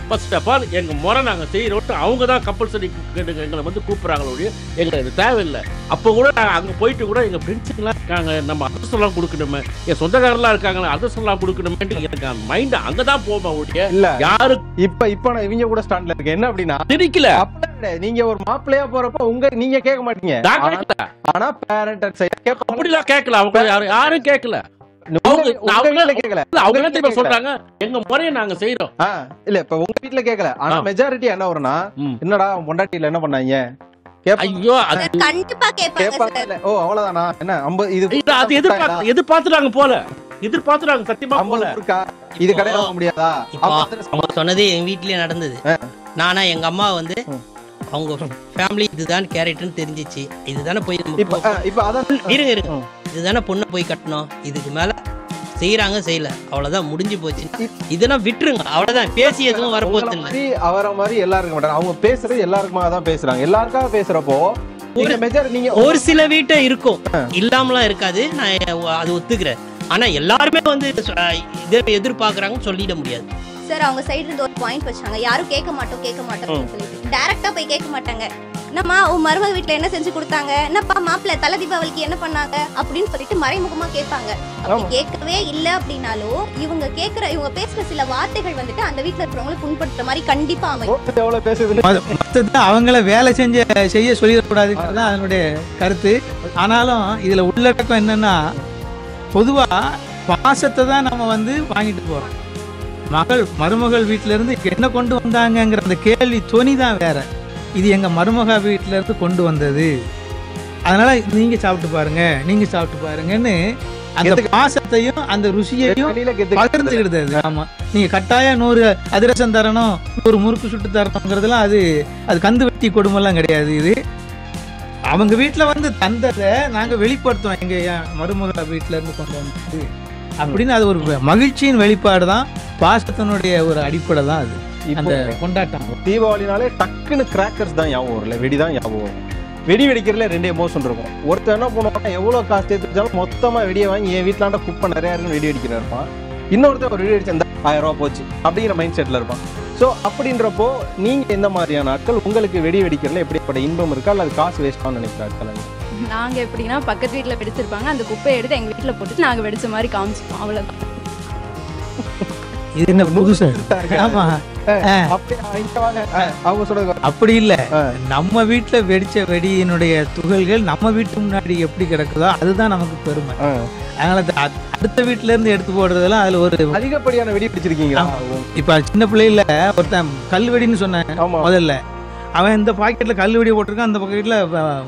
ஃபர்ஸ்ட் ஆஃப் ஆல் எங்க முறை நாங்கள் செய்யறோம், அவங்க தான் கம்பல்சரி எங்களை வந்து கூப்பிட்றாங்களோடைய எங்களுக்கு தேவையில்லை. அப்போ கூட நாங்கள் அங்கே போயிட்டு கூட எங்கள் ஃப்ரெண்ட்ஸுங்கெல்லாம் இருக்காங்க, நம்ம அதிர்ஷ்டம்லாம் கொடுக்கணுமே, என் சொந்தக்காரெல்லாம் இருக்காங்களே அதிர்ஷ்டம்லாம் கொடுக்கணுமேட்டு எனக்கு அந்த மைண்ட் அங்கே தான் போவோம். ஓடிய இல்ல யாரு இப்போ நான் இவங்க கூட ஸ்டாண்ட்ல இருக்கேன். என்ன அப்படின்னா திரிக்கல, நீங்க ஒரு மாப்பிள்ளையா போறப்ப நீங்க கேட்க மாட்டீங்க. ஆனா பேரண்ட் சைடு அப்படிலாம் கேட்கல, அவங்க யாரும் கேட்கல. சொல்றாங்க எங்க முறையை நாங்க செய்யறோம். இல்ல இப்ப உங்க வீட்டுல கேட்கல, ஆனா மெஜாரிட்டி என்ன வரும்னா, என்னடா பொண்டாட்டில என்ன பண்ணாங்க, ஐயோ கண்டிப்பா கேட்பாங்க. ஓ அவ்வளவுதானா என்ன 50 இது எதிர்பார்த்துறாங்க போல, எதிர்பார்த்துறாங்க சத்தியமா போல. இது கிடையாது வாங்க முடியாதா? அவங்க சொன்னது எங்க வீட்லயே நடந்தது. நானா எங்க அம்மா வந்து அவங்க ஃபேமிலி இதுதான் கேரக்டர்னு தெரிஞ்சிச்சு, இதுதானே போய் இருங்க இதுதானே பொண்ணை போய் கட்டணும், இதுக்கு மேல செய்யறாங்க செய்யல அவ்வளவுதான் முடிஞ்சு போச்சு, இதெல்லாம் விட்டுருங்க அவ்வளவுதான். பேசி எதுவும் வரப்போது இல்லை. அவரை மாதிரி எல்லாருக்கும் மாட்டாங்க, அவங்க பேசுறது எல்லாருக்குமா தான் பேசுறாங்க. எல்லாருக்காக பேசுறப்போ ஒரு சில வீட்டை இருக்கும், இல்லாமலாம் இருக்காது, நான் அது ஒத்துக்கிறேன். ஆனா எல்லாருமே வந்து இதை எதிர்பார்க்கறாங்கன்னு சொல்லிட முடியாது. சார் அவங்க சைடு இருந்து ஒரு பாயிண்ட் வச்சாங்க, யாரும் கேட்க மாட்டோம் சொல்லிட்டு டைரக்டா போய் கேட்க மாட்டாங்க. என்னம்மா உன் மருமக வீட்டுல என்ன செஞ்சு கொடுத்தாங்க, என்னப்பா மாப்பிள்ள தலை தீபாவளிக்கு என்ன பண்ணாங்க அப்படின்னு சொல்லிட்டு மறைமுகமா கேட்பாங்க. அப்படி கேட்கவே இல்லை அப்படின்னாலும் இவங்க பேசுற சில வார்த்தைகள் வந்துட்டு அந்த வீட்டுல இருக்கிறவங்களை புண்படுத்துற மாதிரி கண்டிப்பா அமையும். அவங்கள வேலை செய்ய சொல்லிடக்கூடாதுங்கிறது தான் அதனுடைய கருத்து. ஆனாலும் இதுல உள்ளடக்கம் என்னன்னா, பொதுவா பாசத்தை தான் நம்ம வந்து வாங்கிட்டு போறோம். மருமகள் வீட்டுல இருந்து என்ன கொண்டு வந்தாங்கிற அந்த கேள்வி துணி தான் வேற. இது எங்க மருமக வீட்டுல இருந்து கொண்டு வந்தது, அதனால நீங்க சாப்பிட்டு பாருங்கன்னு அந்த பாசத்தையும் அந்த ருசியையும் பகிர்ந்துக்கிடுது. ஆமா, நீங்க கட்டாயம் 100 அதிரசம் தரணும், 100 முறுக்கு சுட்டு தரணுங்கிறதுலாம் அது கந்து வெட்டி கொடுமைலாம் கிடையாது. இது அவங்க வீட்டில் வந்து தந்ததை நாங்கள் வெளிப்படுத்துவோம் எங்கள் மருமக வீட்டில இருந்து கொண்டு வந்து அப்படின்னு. அது ஒரு மகிழ்ச்சியின் வெளிப்பாடு தான், பாசத்தினுடைய ஒரு அடிப்படை தான் அது. அந்த கொண்டாட்டம் தீபாவளினாலே டக்குன்னு கிராக்கர்ஸ் தான் ஞாபகம் வரல, வெடி தான் ஞாபகம் வரும். வெடி வெடிக்கிறதுல 2 எமோஷன் இருக்கும். ஒருத்தர் என்ன பண்ணுவாங்க, எவ்வளோ காசு சேர்த்துச்சாலும் மொத்தமாக வெடியை வாங்கி என் வீட்டிலாண்ட குப்பை நிறையா இருக்குன்னு வெடி வெடிக்கிற இருப்பான். இன்னொருத்தர் ஒரு வெடி அடிச்சு அந்த 1000 ரூபா போச்சு அப்படிங்கிற மைண்ட் செட்டில் இருப்பான். ஸோ அப்படின்றப்போ நீங்கள் எந்த மாதிரியான ஆட்கள், உங்களுக்கு வெடி வெடிக்கிறதுல எப்படிப்பட்ட இன்பம் இருக்கா, அல்லது காசு வேஸ்ட்டான்னு நினைக்கிற ஆட்கள்? நாங்கள் எப்படின்னா பக்கத்து வீட்டில் வெடிச்சிருப்பாங்க, அந்த குப்பையை எடுத்து எங்கள் வீட்டில் போட்டுட்டு நாங்கள் வெடிச்ச மாதிரி காமிச்சிப்போம், அவ்வளோதான். இது என்ன புதுசா? ஆமா, அப்படி இல்ல. நம்ம வீட்டுல வெடிச்ச வெடியினுடைய துகள்கள் நம்ம வீட்டு முன்னாடி எப்படி கிடக்குதோ அதுதான் நமக்கு பெருமை. அதனால அடுத்த வீட்டுல இருந்து எடுத்து போடுறதெல்லாம் அதுல ஒரு அதிகப்படியான வெடி பிடிச்சிருக்கீங்களா? இப்ப சின்ன பிள்ளையில ஒருத்தன் கல் வெடின்னு சொன்னேன் முதல்ல, அவன் இந்த பாக்கெட்ல கல் வெடியை போட்டிருக்கான், அந்த பாக்கெட்ல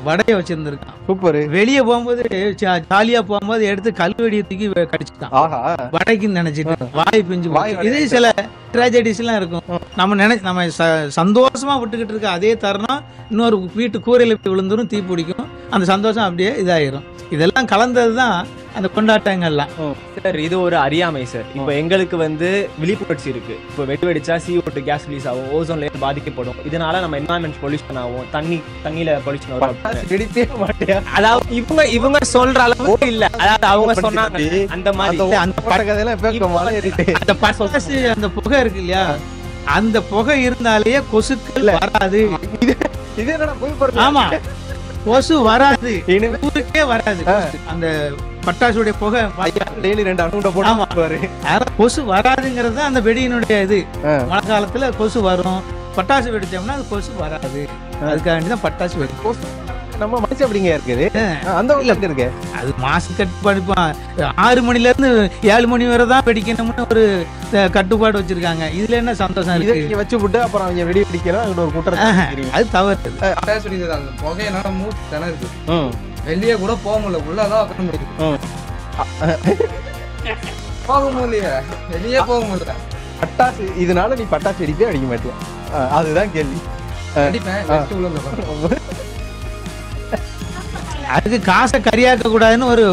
வடைய வச்சிருந்திருக்கான். சூப்பர். வெளியே போகும்போது ஜாலியா போகும்போது எடுத்து கல் வெடியை தூக்கி கடிச்சுட்டான், வடைக்குன்னு நினைச்சிட்டு வாய் பிஞ்சு. இதே சில ட்ராஜடிஸ் எல்லாம் இருக்கும். நம்ம சந்தோஷமா விட்டுக்கிட்டு இருக்க அதே தருணம் இன்னொரு வீட்டு கூரையில விழுந்துரும், தீ பிடிக்கும், அந்த சந்தோஷம் அப்படியே இதாயிரும். இதெல்லாம் கலந்ததுதான் அந்த கொண்டாட்டங்கள்லாம். சார் இது ஒரு அறியாமை சார். இப்போ எங்களுக்கு வந்து விழிப்புணர்ச்சி இருக்கு. இப்போ வெடி வெடிச்சா CO2 கேஸ் ரிலீஸ் ஆகும், ஓசோன் லேயர் பாதிக்கப்படும், இதனால நம்ம என்வாயன்மெண்ட் பொல்யூஷன் ஆகும், தண்ணியில பொல்யூஷன் வரும். அதாவது இவங்க சொல்ற அளவுக்கு இல்ல, அதாவது அவங்க சொன்னாங்க அந்த மாதிரி அந்த புகை இருக்கு இல்லையா, அந்த புகை இருந்தாலேயே கொசுக்கள் வராது. ஆமா, கொசு வராது, ஊருக்கே வராது. அந்த பட்டாசுடைய புகை டெய்லி 2 அணுகுண்ட போடுவாரு. கொசு வராதுங்கிறது அந்த வெடியினுடைய இது. மழை காலத்துல கொசு வரும், பட்டாசு வெடிச்சோம்னா அது கொசு வராது. அதுக்காக தான் பட்டாசு வெடி. நம்ம மனசு அப்படிங்க இருக்குது அந்த இருக்கு. அது மாசு கட்டுப்பாடு 6 மணில இருந்து 7 மணி வரை தான் வெடிக்கணும்னு ஒரு கட்டுப்பாடு வச்சிருக்காங்க. இதுல என்ன சந்தோஷம் இருக்கு? வச்சு விட்டு அப்புறம் அவங்க வெடி வெடிக்கலாம் ஒரு குற்றம், அது தவறு. புகையினால மூச்சு திணறுது, வெளியே கூட போக முடியல, உள்ளதான் உட்கார முடியுது, போக முடியல, வெளியே போக முடியல. பட்டாசு இதனால நீ பட்டாசு வெடிப்பே அடிக்க மாட்டியா? அதுதான் கேள்வி. அதுக்கு காசை கரியாக்க கூடாதுன்னு ஒரு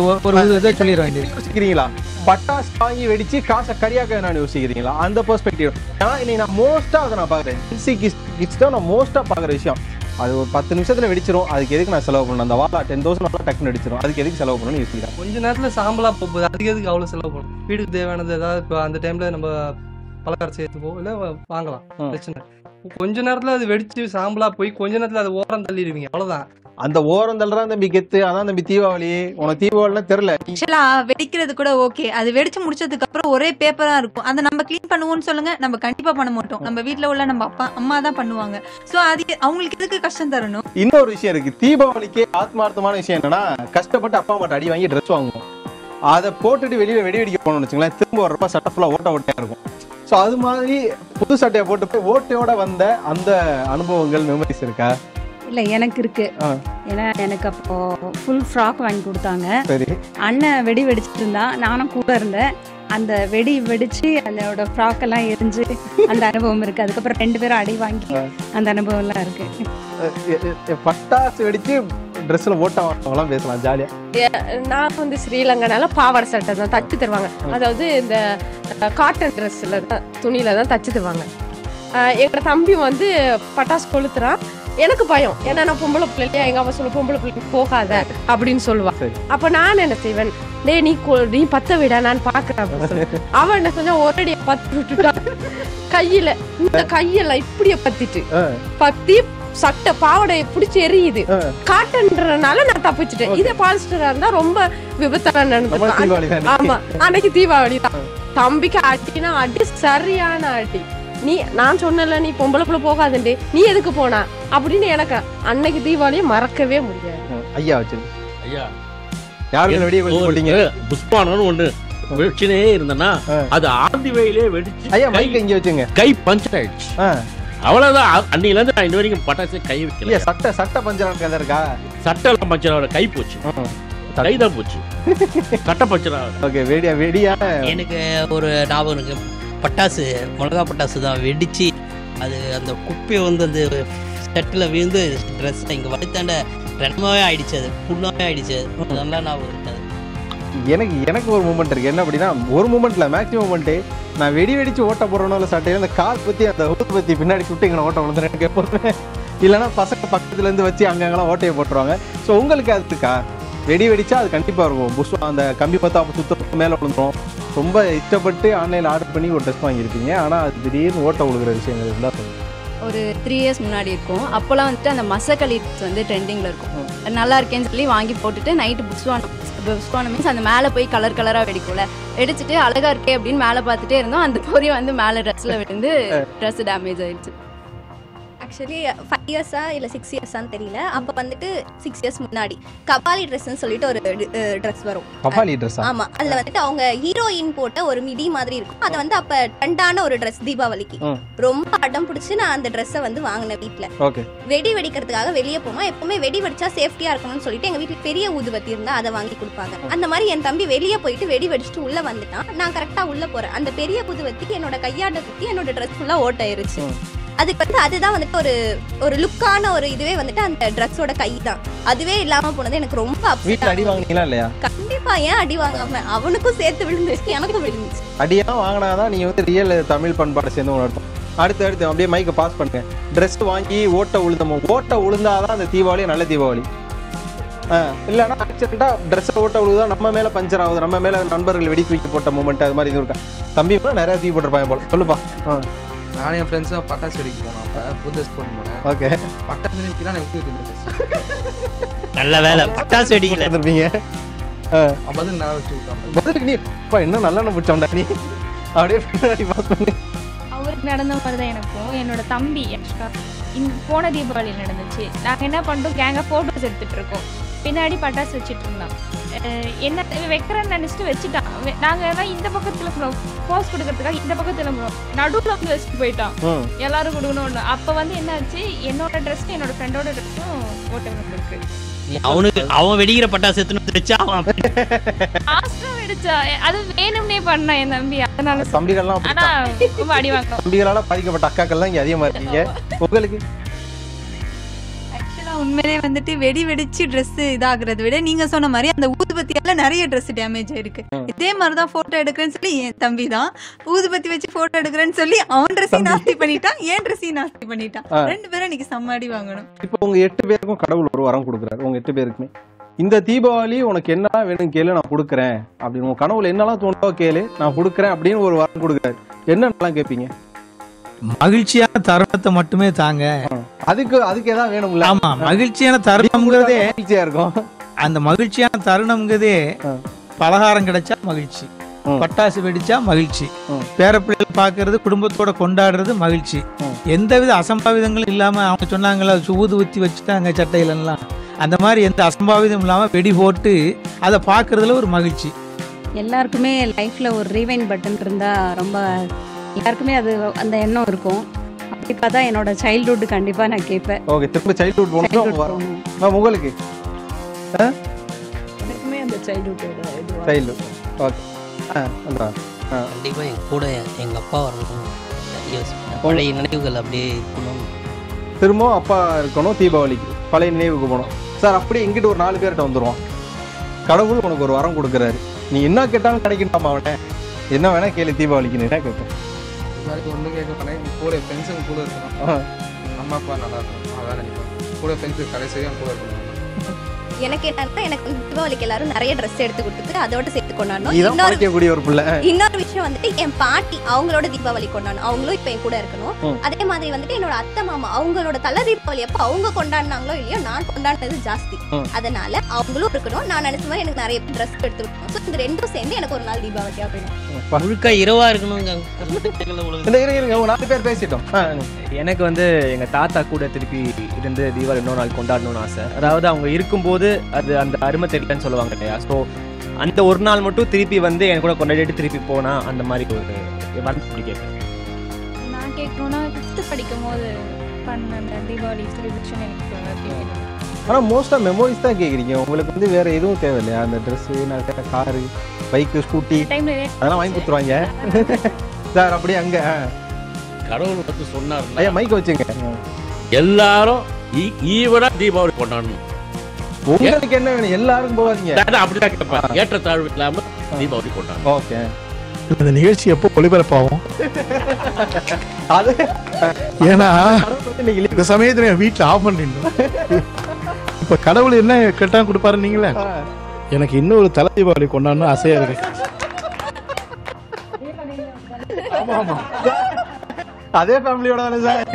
இதை சொல்லிடுவாங்க. யோசிக்கிறீங்களா? பட்டாசு வாங்கி வெடிச்சு காசை கரியாக்க நான் யோசிக்கிறீங்களா? அந்த பெர்ஸ்பெக்டிவ். ஏன்னா இன்னைக்கு நான் மோஸ்டா அதை நான் பாக்குறேன். கிட்ஸ் தான் நான் மோஸ்டா பாக்குற விஷயம். அது ஒரு 10 நிமிஷத்துல வெடிச்சிரும், அதுக்கு எதுக்கு நான் செலவு பண்ணணும்? அந்த வாழா 10,000 டக்குன்னு வெடிச்சிரும், அதுக்கு எதுக்கு செலவு பண்ணணும்னு யோசிக்கிறேன். கொஞ்ச நேரத்துல சாம்பலா போகுது, அதுக்கு எதுக்கு அவ்வளவு செலவு பண்ணணும்? வீட்டுக்கு தேவையானது ஏதாவது இப்போ அந்த டைம்ல நம்ம பலகாரம் சேர்த்துப்போ இல்லை வாங்கலாம், பிரச்சனை. கொஞ்ச நேரத்துல அது வெடிச்சு சாம்பலா போய் கொஞ்ச நேரத்துல அது ஓரம் தள்ளிடுவீங்க, அவ்வளவுதான். அந்த ஓரம் தள்ளுறா தம்பி கெத்து. அதான் தம்பி தீபாவளி. உனக்கு தீபாவளினா தெரியல. ஆக்சுவலா வெடிக்கிறது கூட ஓகே, அது வெடிச்சு முடிச்சதுக்கு அப்புறம் ஒரே பேப்பரா இருக்கும், அதை நம்ம கிளீன் பண்ணுவோம்னு சொல்லுங்க, நம்ம கண்டிப்பா பண்ண மாட்டோம். நம்ம வீட்டுல உள்ள நம்ம அப்பா அம்மா தான் பண்ணுவாங்க. சோ அது அவங்களுக்கு எதுக்கு கஷ்டம் தரணும்? இன்னொரு விஷயம் இருக்கு. தீபாவளிக்கு ஆத்மார்த்தமான விஷயம் என்னன்னா, கஷ்டப்பட்டு அப்பா அம்மாட்ட அடி வாங்கி ட்ரெஸ் வாங்குவோம், அதை போட்டுட்டு வெளியில வெடி வெடிக்க போனோம்னு வச்சுங்களேன், திரும்ப வர்றப்ப சட்டை ஃபுல்லா ஓட்டையா இருக்கும். ஸோ அது மாதிரி புது சட்டையை போட்டு போய் ஓட்டையோட வந்த அந்த அனுபவங்கள், மெமரிஸ் இருக்கா? இல்லை, எனக்கு இருக்கு. ஏன்னா எனக்கு அப்போ ஃபுல் ஃப்ராக் வாங்கி கொடுத்தாங்க. சரி. அண்ணன் வெடி வெடிச்சிட்டு இருந்தா, நானும் கூட இருந்தேன். அந்த வெடி வெடிச்சு அதோட ஃப்ராக் எல்லாம் எரிஞ்சு அந்த அனுபவம் இருக்கு. அதுக்கப்புறம் 2 பேரும் அடி வாங்கி அந்த அனுபவம் எல்லாம் இருக்கு. பட்டாசு வெடிச்சு ட்ரெஸ்ல ஓட்ட வாங்கலாம், பேசலாம் ஜாலியா. நான் வந்து ஸ்ரீலங்கனால பாவாடை சட்டை தான் தச்சு தருவாங்க. அதாவது இந்த காட்டன் ட்ரெஸ்ல தான், துணியில தான் தச்சு தருவாங்க. எங்க தம்பி வந்து பட்டாசு கொளுத்துறான், எனக்கு பயம். ஏன்னா நான் பொம்பளை பிள்ளையா, எங்க அம்மா சொல்ல பொம்பளை பிள்ளைக்கு போகாத அப்படின்னு சொல்லுவான். அப்ப நான் என்ன செய்வேன், டே நீ பத்த விட நான் பாக்குறேன். அவன் என்ன செஞ்சா ஒரடி பத்து விட்டுட்டான். கையில இந்த கையெல்லாம் இப்படியே பத்தி சட்டை பாவாடையை பிடிச்சி எரியுது. காட்டன்றனால நான் தப்பிச்சுட்டேன். இதே பாலிஸ்டரா இருந்தா ரொம்ப விபத்தா நடந்துருக்கும். ஆமா, அன்னைக்கு தீபாவளி தான். தம்பிக்கு அடினா அடி, சரியான அடி. நான் சொன்னல நீ பொம்பளை புள்ள போகாதே, நீ எதுக்கு போனா அப்படின்னு எனக்கு அன்னைக்கு தீபாவளியை மறக்கவே முடியாது. ஐயா வச்சு ஐயா யாருக்கு வெடிய போட்டீங்க? புஷ்பானு ஒண்ணு வெடிச்சுனே இருந்தனா, அது ஆந்தி வயலே வெடிச்சு ஐயா மைக் இங்க வச்சுங்க, கை பஞ்சர் ஆயிடுச்சு. அவ்வளவுதான். அன்னையில இருந்து நான் இன்ன வரைக்கும் பட்டாசு கை வைக்கல. சட்டை பஞ்சர் கதை இருக்கா? சட்டை எல்லாம் பஞ்சர் ஆகல, கை போச்சு, கைதான் போச்சு, சட்டை பஞ்சர் ஆகல. ஓகே, வெடியா எனக்கு ஒரு ஞாபகம் இருக்கு. பட்டாசு, மிளகா பட்டாசு தான் வெடிச்சு அது அந்த குப்பையை வந்து அந்த செட்டில் விழுந்து ட்ரெஸ் இங்கே வழித்தாண்ட ரெண்டமாவே ஆயிடுச்சு, அது ஃபுல்லாகவே ஆயிடுச்சு. அது நல்லா ஞாபகம் இருக்காது. எனக்கு ஒரு மூமெண்ட் இருக்கு. என்ன அப்படின்னா, ஒரு மூமெண்ட்ல மேக்ஸிமம் மூமெண்ட்டு நான் வெடிச்சு ஓட்ட போடுறோம் இல்லை சட்டையில் அந்த கார் பற்றி அந்த ஹூத் பற்றி பின்னாடி சுட்டு எங்களை ஓட்ட விழுந்துறேன் எனக்கு எப்போதுமே. இல்லைன்னா பசங்க பக்கத்துலேருந்து வச்சு அங்கங்கெல்லாம் ஓட்டையை போட்டுருவாங்க. ஸோ உங்களுக்கு அது இருக்கா? வெடிச்சா அது கண்டிப்பாக இருக்கும். புஷ் அந்த கம்பி பார்த்தா அப்போ சுத்தத்துக்கு மேலே விழுந்துரும். ரொம்ப இஷ்டப்பட்டு ஆன்லைனில் ஆர்டர் பண்ணி ஒரு ட்ரெஸ் வாங்கியிருப்பீங்க, ஆனால் அது திடீர்னு ஓட்ட விழுகிற விஷயங்கள் இருந்தால் சொல்லுங்கள். ஒரு 3 இயர்ஸ் முன்னாடி இருக்கும். அப்போல்லாம் வந்துட்டு அந்த மசக்களி வந்து ட்ரெண்டிங்கில் இருக்கும். நல்லா இருக்கேன்னு சொல்லி வாங்கி போட்டுட்டு நைட்டு புஷ்வானம் மீன்ஸ் அந்த மேலே போய் கலர் கலராக வெடிக்கும்ல, வெடிச்சிட்டு அழகா இருக்கே அப்படின்னு மேலே பார்த்துட்டே இருந்தோம். அந்த பொறி வந்து மேலே ட்ரெஸ்ஸில் விழுந்து ட்ரெஸ் டேமேஜ் ஆயிடுச்சு. ஆக்சுவலி 5 இயர்ஸா இல்லை 6 இயர்ஸான்னு தெரியல. அப்போ வந்துட்டு 6 இயர்ஸ் முன்னாடி கபாலி ட்ரெஸ்ன்னு சொல்லிட்டு ஒரு ட்ரெஸ் வரும். கபாலி ட்ரெஸ்? ஆமா. அதுல வந்துட்டு அவங்க ஹீரோயின் போட்ட ஒரு மிடி மாதிரி இருக்கும். அது வந்து அப்ப ட்ரெண்டான ஒரு ட்ரெஸ் தீபாவளிக்கு. ரொம்ப அடம் பிடிச்சி நான் அந்த ட்ரெஸ்ஸை வந்து வாங்கினேன் வீட்டுல. வெடிக்கிறதுக்காக வெளியே போமா, எப்பவுமே வெடி வெடிச்சா சேஃப்டியா இருக்கணும்னு சொல்லிட்டு எங்க வீட்டுல பெரிய ஊதுபத்தி இருந்தா அதை வாங்கி கொடுப்பாங்க. அந்த மாதிரி என் தம்பி வெளியே போயிட்டு வெடி வெடிச்சுட்டு உள்ள வந்துட்டான். நான் கரெக்டா உள்ள போறேன். அந்த பெரிய ஊதுபத்திக்கு என்னோட கையாண்ட குத்தி என்னோட ட்ரெஸ் ஃபுல்லா ஓட்டாயிருச்சு. அதுக்கு வந்து அதுதான் வந்துட்டு ஒரு லுக்கான ஒரு இதுவே வந்துட்டு அந்த ட்ரெஸ்ஸோட கை தான். அதுவே இல்லாம போனது எனக்கு ரொம்ப வீட்டுல அடி வாங்கினீங்களா இல்லையா? கண்டிப்பா. ஏன் அடி வாங்காம? அவனுக்கும் சேர்த்து விழுந்துச்சு, எனக்கும் விழுந்துச்சு. அடியெல்லாம் வாங்கினாதான் நீங்க வந்து ரியல் தமிழ் பண்பாடு சேர்ந்து உணர்த்தும். அடுத்து அப்படியே மைக்கை பாஸ் பண்ணுங்க. ட்ரெஸ் வாங்கி ஓட்ட உளுந்தாதான் அந்த தீபாவளி நல்ல தீபாவளி. இல்லைன்னா ஆக்சிடென்ட்டா ட்ரெஸ்ஸை ஓட்ட உழுதா நம்ம மேல பஞ்சர் ஆகுது, நம்ம மேல நண்பர்கள் வெடி தூக்கி போட்ட மூமெண்ட் அது மாதிரி இது இருக்கா? தம்பி கூட நிறைய தூக்கி போட்டிருப்பாங்க போல. சொல்லுப்பா. நானும் என் ஃப்ரெண்ட்ஸும் பட்டாசு வெடிக்க போனோம். அப்போ புது ட்ரெஸ் போட்டு போனேன். ஓகே. பட்டாசு வெடிக்கலாம் நல்ல வேலை பட்டாசு வெடிக்கல இருப்பீங்க. பதில் நல்லா வச்சு விட்டாங்க. பதிலுக்கு நீ இப்போ இன்னும் நல்லெண்ணெய் பிடிச்சோம்டா நீ. அப்படியே பாஸ் பண்ணி அவருக்கு நடந்த மாதிரி தான் எனக்கும். என்னோட தம்பி போன தீபாவளி நடந்துச்சு. நாங்கள் என்ன பண்ணிட்டோம், கேங்காக ஃபோட்டோஸ் எடுத்துகிட்டு இருக்கோம். பின்னாடி பட்டாசு வச்சுட்டு இருந்தான். என்ன வைக்கிறேன்னு நினச்சிட்டு வச்சுட்டான். நாங்கள் தான் இந்த பக்கத்தில் போஸ் கொடுக்கறதுக்காக இந்த பக்கத்தில் நடுவில் வந்து வச்சுட்டு போயிட்டான். எல்லாரும் கொடுக்கணும். அப்போ வந்து என்ன ஆச்சு, என்னோட ட்ரெஸ்ஸும் என்னோட ஃப்ரெண்டோட ட்ரெஸ்ஸும் ஓட்ட வந்துருக்கு. அவன் வெடிக்கிற பட்டாசு எடுத்துன்னு வச்சா அவன் வெடிச்சா அது வேணும்னே பண்ணான் என் தம்பி. அதனால தம்பிகள்லாம் ஆனா ரொம்ப அடி வாங்க. தம்பிகளால பாதிக்கப்பட்ட அக்காக்கள் தான் இங்க அதிகமா இருக்கீங்க. உங்களுக்கு உண்மையிலே வந்துட்டு வெடிச்சு ட்ரெஸ் இதாகிறத விட நீங்க சொன்ன மாதிரி அந்த ஊதுபத்தியால நிறைய ட்ரெஸ் டேமேஜ் ஆயிருக்கு. இதே மாதிரிதான் போட்டோ எடுக்கிறேன்னு சொல்லி என் தம்பி தான் ஊதுபத்தி வச்சு போட்டோ எடுக்கிறேன்னு சொல்லி அவன் ட்ரெஸ்ஸையும் நாஸ்தி பண்ணிட்டான், என் ட்ரெஸ்ஸையும் நாஸ்தி பண்ணிட்டான். 2 பேரும் இன்னைக்கு சம்மாடி வாங்கணும். இப்போ உங்க 8 பேருக்கும் கடவுள் ஒரு வரம் கொடுக்குறாரு. உங்க 8 பேருக்குமே இந்த தீபாவளி உனக்கு என்னலாம் வேணும் கேளு, நான் கொடுக்குறேன் அப்படின்னு. உங்க கனவுல என்னெல்லாம் தோணுதோ கேளு, நான் கொடுக்குறேன் அப்படின்னு ஒரு வரம் கொடுக்குறாரு. என்னென்னலாம் கேட்பீங்க? மகிழ்ச்சியான தருணத்தை மட்டுமே தாங்க. அதுக்கு ஏதாவது வேணும்ல? ஆமா, மகிழ்ச்சியான தருணம்ங்கிறதே மகிழ்ச்சியா இருக்கும். அந்த மகிழ்ச்சியான தருணம்ங்கிறதே பலகாரம் கிடைச்சா மகிழ்ச்சி, பட்டாசு வெடிச்சா மகிழ்ச்சி, பேரப்பிள்ளைகள் பாக்குறது, குடும்பத்தோட கொண்டாடுறது மகிழ்ச்சி. எந்தவித அசம்பாவிதங்களும் இல்லாம அவங்க சொன்னாங்களா ஊதுபத்தி வச்சுட்டாங்க சட்டையிலாம், அந்த மாதிரி எந்த அசம்பாவிதம் இல்லாம வெடி போட்டு அதை பாக்குறதுல ஒரு மகிழ்ச்சி. எல்லாருக்குமே லைஃப்ல ஒரு ரீவைண்ட் பட்டன் இருந்தா ரொம்ப எல்லாருக்குமே அது அந்த எண்ணம் இருக்கும். அப்படி பார்த்தா என்னோட சைல்ட்ஹுட் கண்டிப்பா நான் கேட்பேன். ஓகே, திரும்ப சைல்ட்ஹுட் போகணும். உங்களுக்கு எனக்குமே அந்த சைல்ட்ஹுட்டோட இது சைல்ட்ஹுட். ஓகே. கண்டிப்பா என் கூட எங்க அப்பா வரணும். பழைய நினைவுகள் அப்படியே இருக்கணும். திரும்ப அப்பா இருக்கணும் தீபாவளிக்கு, பழைய நினைவுக்கு போகணும். சார் அப்படியே எங்கிட்ட ஒரு 4 பேர்கிட்ட வந்துடுவோம். கடவுள் உனக்கு ஒரு வரம் கொடுக்குறாரு, நீ என்ன கேட்டாலும் கிடைக்கணுமா? அவனை என்ன வேணா கேளு தீபாவளிக்கு. நீ என்ன கேட்பேன்? ஒன்றும் கேட்க போனேன். கூட ஃப்ரெண்ட்ஸுங்க கூட இருக்கணும், அம்மா அப்பா நல்லா இருக்கணும், அதான் நினைப்பேன். கூட ஃப்ரெண்ட்ஸுக்கு கடைசியாக கூட இருக்கணும். எனக்கு என்னன்னா, எனக்கு தீபாவளிக்கு எல்லாரும் நிறைய ட்ரெஸ் எடுத்து கொடுத்துட்டு அதோட சேர்த்து கொண்டாடணும். இன்னொரு விஷயம் வந்துட்டு என் பாட்டி அவங்களோட தீபாவளி கொண்டாடணும். அவங்களும் இப்ப என் கூட இருக்கணும். அதே மாதிரி வந்துட்டு என்னோட அத்தை மாமா அவங்களோட தலை தீபாவளி அப்ப அவங்க கொண்டாடினாங்களோ இல்லையோ நான் கொண்டாடினது ஜாஸ்தி. அதனால அவங்களும் இருக்கணும். நான் நினைச்ச மாதிரி எனக்கு நிறைய ட்ரெஸ் எடுத்து கொடுக்கணும். ஸோ இந்த ரெண்டும் சேர்ந்து எனக்கு ஒரு நாள் தீபாவளியா போயிடும். முழுக்க இரவா இருக்கணும். 4 பேர் பேசிட்டோம். எனக்கு வந்து எங்க தாத்தா கூட திருப்பி இருந்து தீபாவளி இன்னொரு நாள் கொண்டாடணும்னு ஆசை. அதாவது அவங்க இருக்கும்போது அது அந்த அருமை தெரியலன்னு சொல்லுவாங்க இல்லையா? ஸோ அந்த ஒரு நாள் மட்டும் திருப்பி வந்து என் கூட கொண்டாடிட்டு திருப்பி போனா அந்த மாதிரி ஒரு வந்து கேட்பேன். நான் கேட்கணும்னா 5th படிக்கும் போது பண்ண அந்த தீபாவளி செலிப்ரேஷன் எனக்கு. ஆனால் மோஸ்டா மெமோரிஸ் தான் கேட்குறீங்க. உங்களுக்கு வந்து வேற எதுவும் தேவையில்லையா? அந்த ட்ரெஸ்ஸு, நான் காரு, பைக்கு, ஸ்கூட்டி அதெல்லாம் வாங்கி கொடுத்துருவாங்க சார். அப்படியே அங்கே கடவுள் பற்றி சொன்னார். ஐயா மைக்க வச்சுங்க. எல்லாரும் ஈவனா தீபாவளி கொண்டாடணும். உங்களுக்கு என்ன வேணும்? எல்லாரும் போவாதீங்க. அப்படிதான் கேட்பாங்க. ஏற்றத்தாழ்வு இல்லாம தீபாவளி கொண்டாடுறோம். ஓகே. இந்த நிகழ்ச்சி எப்போ ஒளிபரப்பாகும்? அது ஏன்னா இந்த சமயத்துல என் வீட்டுல ஆஃப் பண்ணிடணும். இப்ப கடவுள் என்ன கேட்டா கொடுப்பாரு நீங்களே. எனக்கு இன்னொரு தலை தீபாவளி கொண்டாடணும் ஆசையா இருக்கு. அதே ஃபேமிலியோட சார்.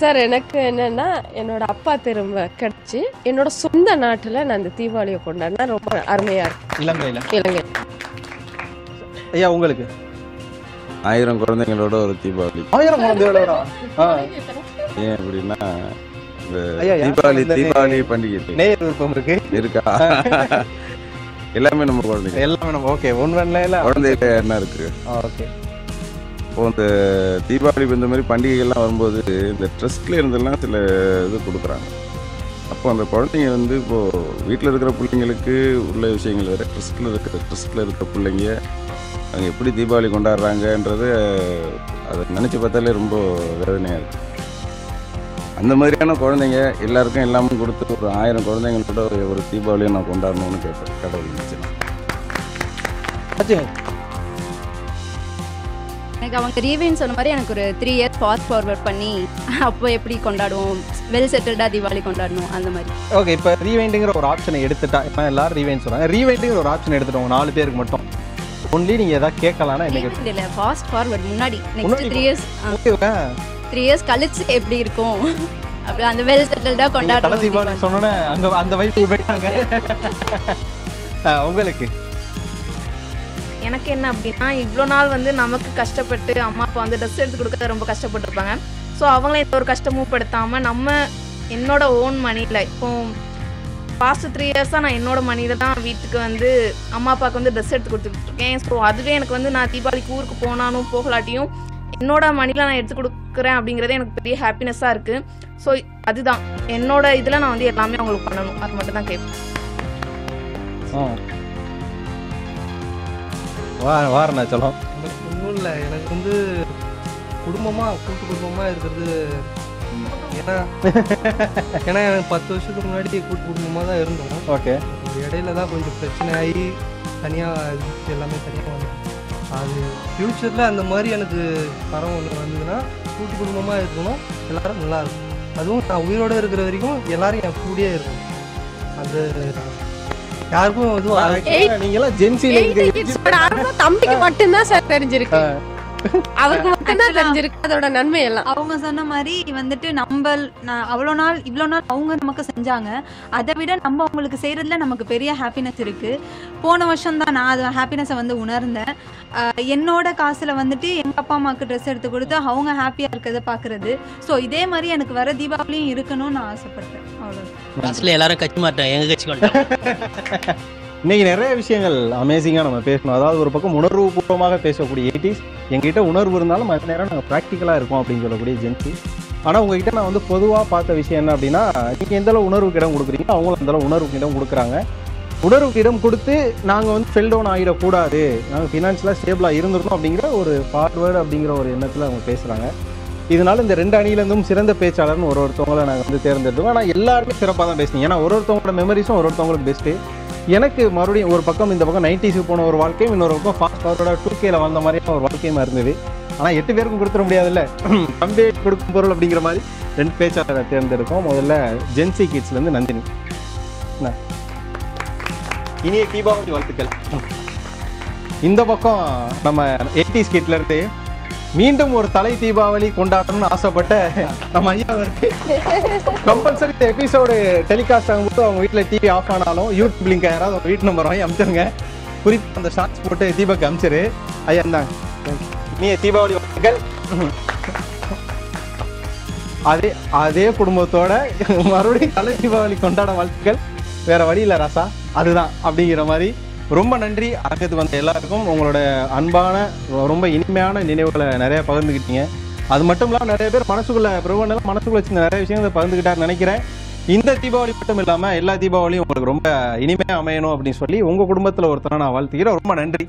சார் எனக்கு என்னன்னா என்னோட அப்பா திரும்ப கிடைச்சி என்னோட சொந்த நாட்டுல நான் இந்த தீபாவளியை கொண்டாடினா ரொம்ப அருமையா இருக்கு. இலங்கை. ஐயா உங்களுக்கு 1000 குழந்தைங்களோட ஒரு தீபாவளி. 1000 குழந்தைகளோட? ஏன் அப்படின்னா இந்த ஐயா, தீபாவளி பண்டிகை நேயர் விருப்பம் இருக்கா? எல்லாமே நம்ம குழந்தைங்க. எல்லாமே நம்ம. ஓகே. குழந்தைங்க என்ன இருக்கு? ஓகே. இப்போ இந்த தீபாவளி இந்த மாதிரி பண்டிகைகள்லாம் வரும்போது இந்த ட்ரஸ்ட்ல இருந்தெல்லாம் சில இது கொடுக்குறாங்க. அப்போ அந்த குழந்தைங்க வந்து இப்போ வீட்டில் இருக்கிற பிள்ளைங்களுக்கு உள்ள விஷயங்கள் வேறு, ட்ரஸ்ட்ல இருக்கிற பிள்ளைங்க அவங்க எப்படி தீபாவளி கொண்டாடுறாங்கன்றது அதை நினச்சி பார்த்தாலே ரொம்ப வேதனையாக இருக்குது. அந்த மாதிரியான குழந்தைங்க எல்லாருக்கும் எல்லாமே கொடுத்து ஒரு 1000 குழந்தைங்களோட ஒரு தீபாவளியை நான் கொண்டாடணும்னு கேட்பேன். கடவுள் நினச்சேன். எனக்கு அவங்க ரீவைன் சொன்ன மாதிரி எனக்கு ஒரு 3 இயர்ஸ் ஃபாஸ்ட் ஃபார்வர்ட் பண்ணி அப்போ எப்படி கொண்டாடுவோம், வெல் செட்டில்டா தீபாவளி கொண்டாடணும் அந்த மாதிரி. ஓகே. இப்போ ரீவைண்டுங்கிற ஒரு ஆப்ஷனை எடுத்துட்டா, இப்போ எல்லாரும் ரீவைண்ட் சொல்றாங்க. ரீவைண்டுங்கிற ஒரு ஆப்ஷன் எடுத்துட்டோம் 4 பேருக்கு மட்டும். ஒன்லி நீங்க ஏதாவது கேட்கலாம்னா என்ன? இல்ல ஃபாஸ்ட் ஃபார்வர்ட் முன்னாடி நெக்ஸ்ட் 3 இயர்ஸ். ஓகே. 3 இயர்ஸ் கழிச்சு எப்படி இருக்கும் அப்படி அந்த வெல் செட்டில்டா கொண்டாடுறோம். தலை தீபாவளி சொன்னோன்னே அங்க அந்த வைப்பு போயிட்டாங்க. உங்களுக்கு எனக்கு என்ன அப்படின்னா இவ்வளோ நாள் வந்து நமக்கு கஷ்டப்பட்டு அம்மா அப்பா வந்து ட்ரெஸ் எடுத்து கொடுக்க ரொம்ப கஷ்டப்பட்டுருப்பாங்க. ஸோ அவங்கள எந்த ஒரு கஷ்டமும் படுத்தாமல் நம்ம என்னோட ஓன் மணியில் இப்போ பாஸ்ட் 3 இயர்ஸாக நான் என்னோட மணியில் தான் வீட்டுக்கு வந்து அம்மா அப்பாவுக்கு வந்து ட்ரெஸ் எடுத்து கொடுத்துட்ருக்கேன். ஸோ அதுவே எனக்கு வந்து நான் தீபாவளிக்கு ஊருக்கு போனாலும் போகலாட்டியும் என்னோட மணியில் நான் எடுத்து கொடுக்குறேன் அப்படிங்கிறதே எனக்கு பெரிய ஹாப்பினஸ்ஸாக இருக்குது. ஸோ அதுதான் என்னோட இதில் நான் வந்து எல்லாமே அவங்களுக்கு பண்ணணும், அது மட்டும் தான் கேட்பேன். வாரணாச்சலம் ஒன்றும் இல்லை, எனக்கு வந்து கூட்டு குடும்பமாக இருக்கிறது. ஏன்னா எனக்கு 10 வருஷத்துக்கு முன்னாடி கூட்டு குடும்பமாக தான் இருந்தோம். ஓகே. இடையில தான் கொஞ்சம் பிரச்சனை ஆகி தனியாக எல்லாமே தனியாக வந்து அது ஃப்யூச்சரில் அந்த மாதிரி எனக்கு தரம் ஒன்று வந்ததுன்னா கூட்டு குடும்பமாக இருக்கணும், எல்லாரும் நல்லா இருக்கும். அதுவும் நான் உயிரோடு இருக்கிற வரைக்கும் எல்லாரும் என் கூடயே இருக்கும். அது யாருக்கும் எதுவும் நீங்களாம் ஜென்சில தம்பிக்கு மட்டும்தான் சார் தெரிஞ்சிருக்கு. அவருக்கு மட்டும்தான் தெரிஞ்சிருக்கு அதோட நன்மை எல்லாம். அவங்க சொன்ன மாதிரி வந்துட்டு இவ்வளோ நாள் அவங்க நமக்கு செஞ்சாங்க. அதை விட நம்ம அவங்களுக்கு செய்யறதுல நமக்கு பெரிய ஹாப்பினஸ் இருக்கு. போன வருஷம் தான் நான் அது ஹாப்பினஸை வந்து உணர்ந்தேன். என்னோட காசுல வந்துட்டு எங்க அப்பா அம்மாவுக்கு ட்ரெஸ் எடுத்து கொடுத்து அவங்க ஹாப்பியா இருக்கிறத பாக்குறது. ஸோ இதே மாதிரி எனக்கு வர தீபாவளியும் இருக்கணும்னு நான் ஆசைப்பட்டேன். அவ்வளோ எல்லாரும் கட்சி மாட்டோம், எங்க கட்சி கொண்டோம். இன்னைக்கு நிறைய விஷயங்கள் அமேசிங்காக நம்ம பேசணும். அதாவது ஒரு பக்கம் உணர்வு பூர்வமாக பேசக்கூடிய 80s, எங்ககிட்ட உணர்வு இருந்தாலும் மற்ற நேரம் நாங்கள் ப்ராக்டிக்கலாக இருக்கோம் அப்படின்னு சொல்லக்கூடிய ஜென்சி. ஆனால் உங்ககிட்ட நான் வந்து பொதுவாக பார்த்த விஷயம் என்ன அப்படின்னா, நீங்கள் எந்தளவு உணர்வுக்கு இடம் கொடுக்குறீங்க, அவங்களும் அந்தளவு உணர்வுக்கு இடம் கொடுக்குறாங்க. உணர்வுக்கு இடம் கொடுத்து நாங்கள் வந்து ஃபெல் டவுன் ஆகிடக்கூடாது, நாங்கள் ஃபினான்ஷியலாக ஸ்டேபிளாக இருந்துடணும் அப்படிங்கிற ஒரு ஃபார்வர்டு அப்படிங்கிற ஒரு எண்ணத்தில் அவங்க பேசுகிறாங்க. இதனால இந்த 2 அணியிலேருந்தும் சிறந்த பேச்சாளர்னு ஒருத்தவங்களை நாங்கள் வந்து தேர்ந்தெடுத்தோம். ஆனால் எல்லாருமே சிறப்பாக தான் பேசுனீங்க. ஏன்னா ஒருத்தவங்களோட மெமரிஸும் ஒருத்தவங்களுக்கு பெஸ்ட்டு. எனக்கு மறுபடியும் ஒரு பக்கம் இந்த பக்கம் 90s போன ஒரு வாழ்க்கையும், இன்னொரு பக்கம் ஃபாஸ்ட் ஃபார்வர்டோட 2Kல வந்த மாதிரியான ஒரு வாழ்க்கையுமா இருந்தது. ஆனால் 8 பேருக்கும் கொடுத்துட முடியாதுல்ல, தம்பி கொடுக்கும் பொருள் அப்படிங்கிற மாதிரி 2 பேச்சாளரை தேர்ந்தெடுக்கும். முதல்ல ஜென்சி கிட்ஸ்லேருந்து நந்தினி. இனிய தீபாவளி வாழ்த்துக்கள். இந்த பக்கம் நம்ம 80s கிட்லேருந்து மீண்டும் ஒரு தலை தீபாவளி கொண்டாடணும்னு ஆசைப்பட்ட நம்ம ஐயா இருக்கு. கம்பல்சரி இந்த எபிசோடு டெலிகாஸ்ட் ஆகும்போது அவங்க வீட்டில் டிவி ஆஃப் ஆனாலும் யூடியூப் லிங்க் யாராவது அவங்க வீட்டு நம்பர் வாங்கி அனுப்பிச்சிருங்க. குறிப்பாக அந்த ஷார்ட்ஸ் போட்டு தீபாவளிக்கு அனுப்பிச்சிரு. ஐயா இருந்தாங்க. நீ தீபாவளி வாழ்த்துக்கள். அதே குடும்பத்தோட மறுபடியும் தலை தீபாவளி கொண்டாட வாழ்த்துக்கள். வேற வழி இல்லை ராசா, அதுதான் அப்படிங்கிற மாதிரி. ரொம்ப நன்றி அரங்கத்துக்கு வந்த எல்லாருக்கும். உங்களோட அன்பான ரொம்ப இனிமையான நினைவுகளை நிறைய பகிர்ந்துக்கிட்டீங்க. அது மட்டும் இல்லாமல் நிறைய பேர் மனசுக்குள்ள வச்சு நிறைய விஷயங்களை பகிர்ந்துக்கிட்டாருன்னு நினைக்கிறேன். இந்த தீபாவளி மட்டும் இல்லாமல் எல்லா தீபாவளியும் உங்களுக்கு ரொம்ப இனிமையாக அமையணும் அப்படின்னு சொல்லி உங்கள் குடும்பத்தில் ஒருத்தரை நான் வாழ்த்துக்கிறேன். ரொம்ப நன்றி.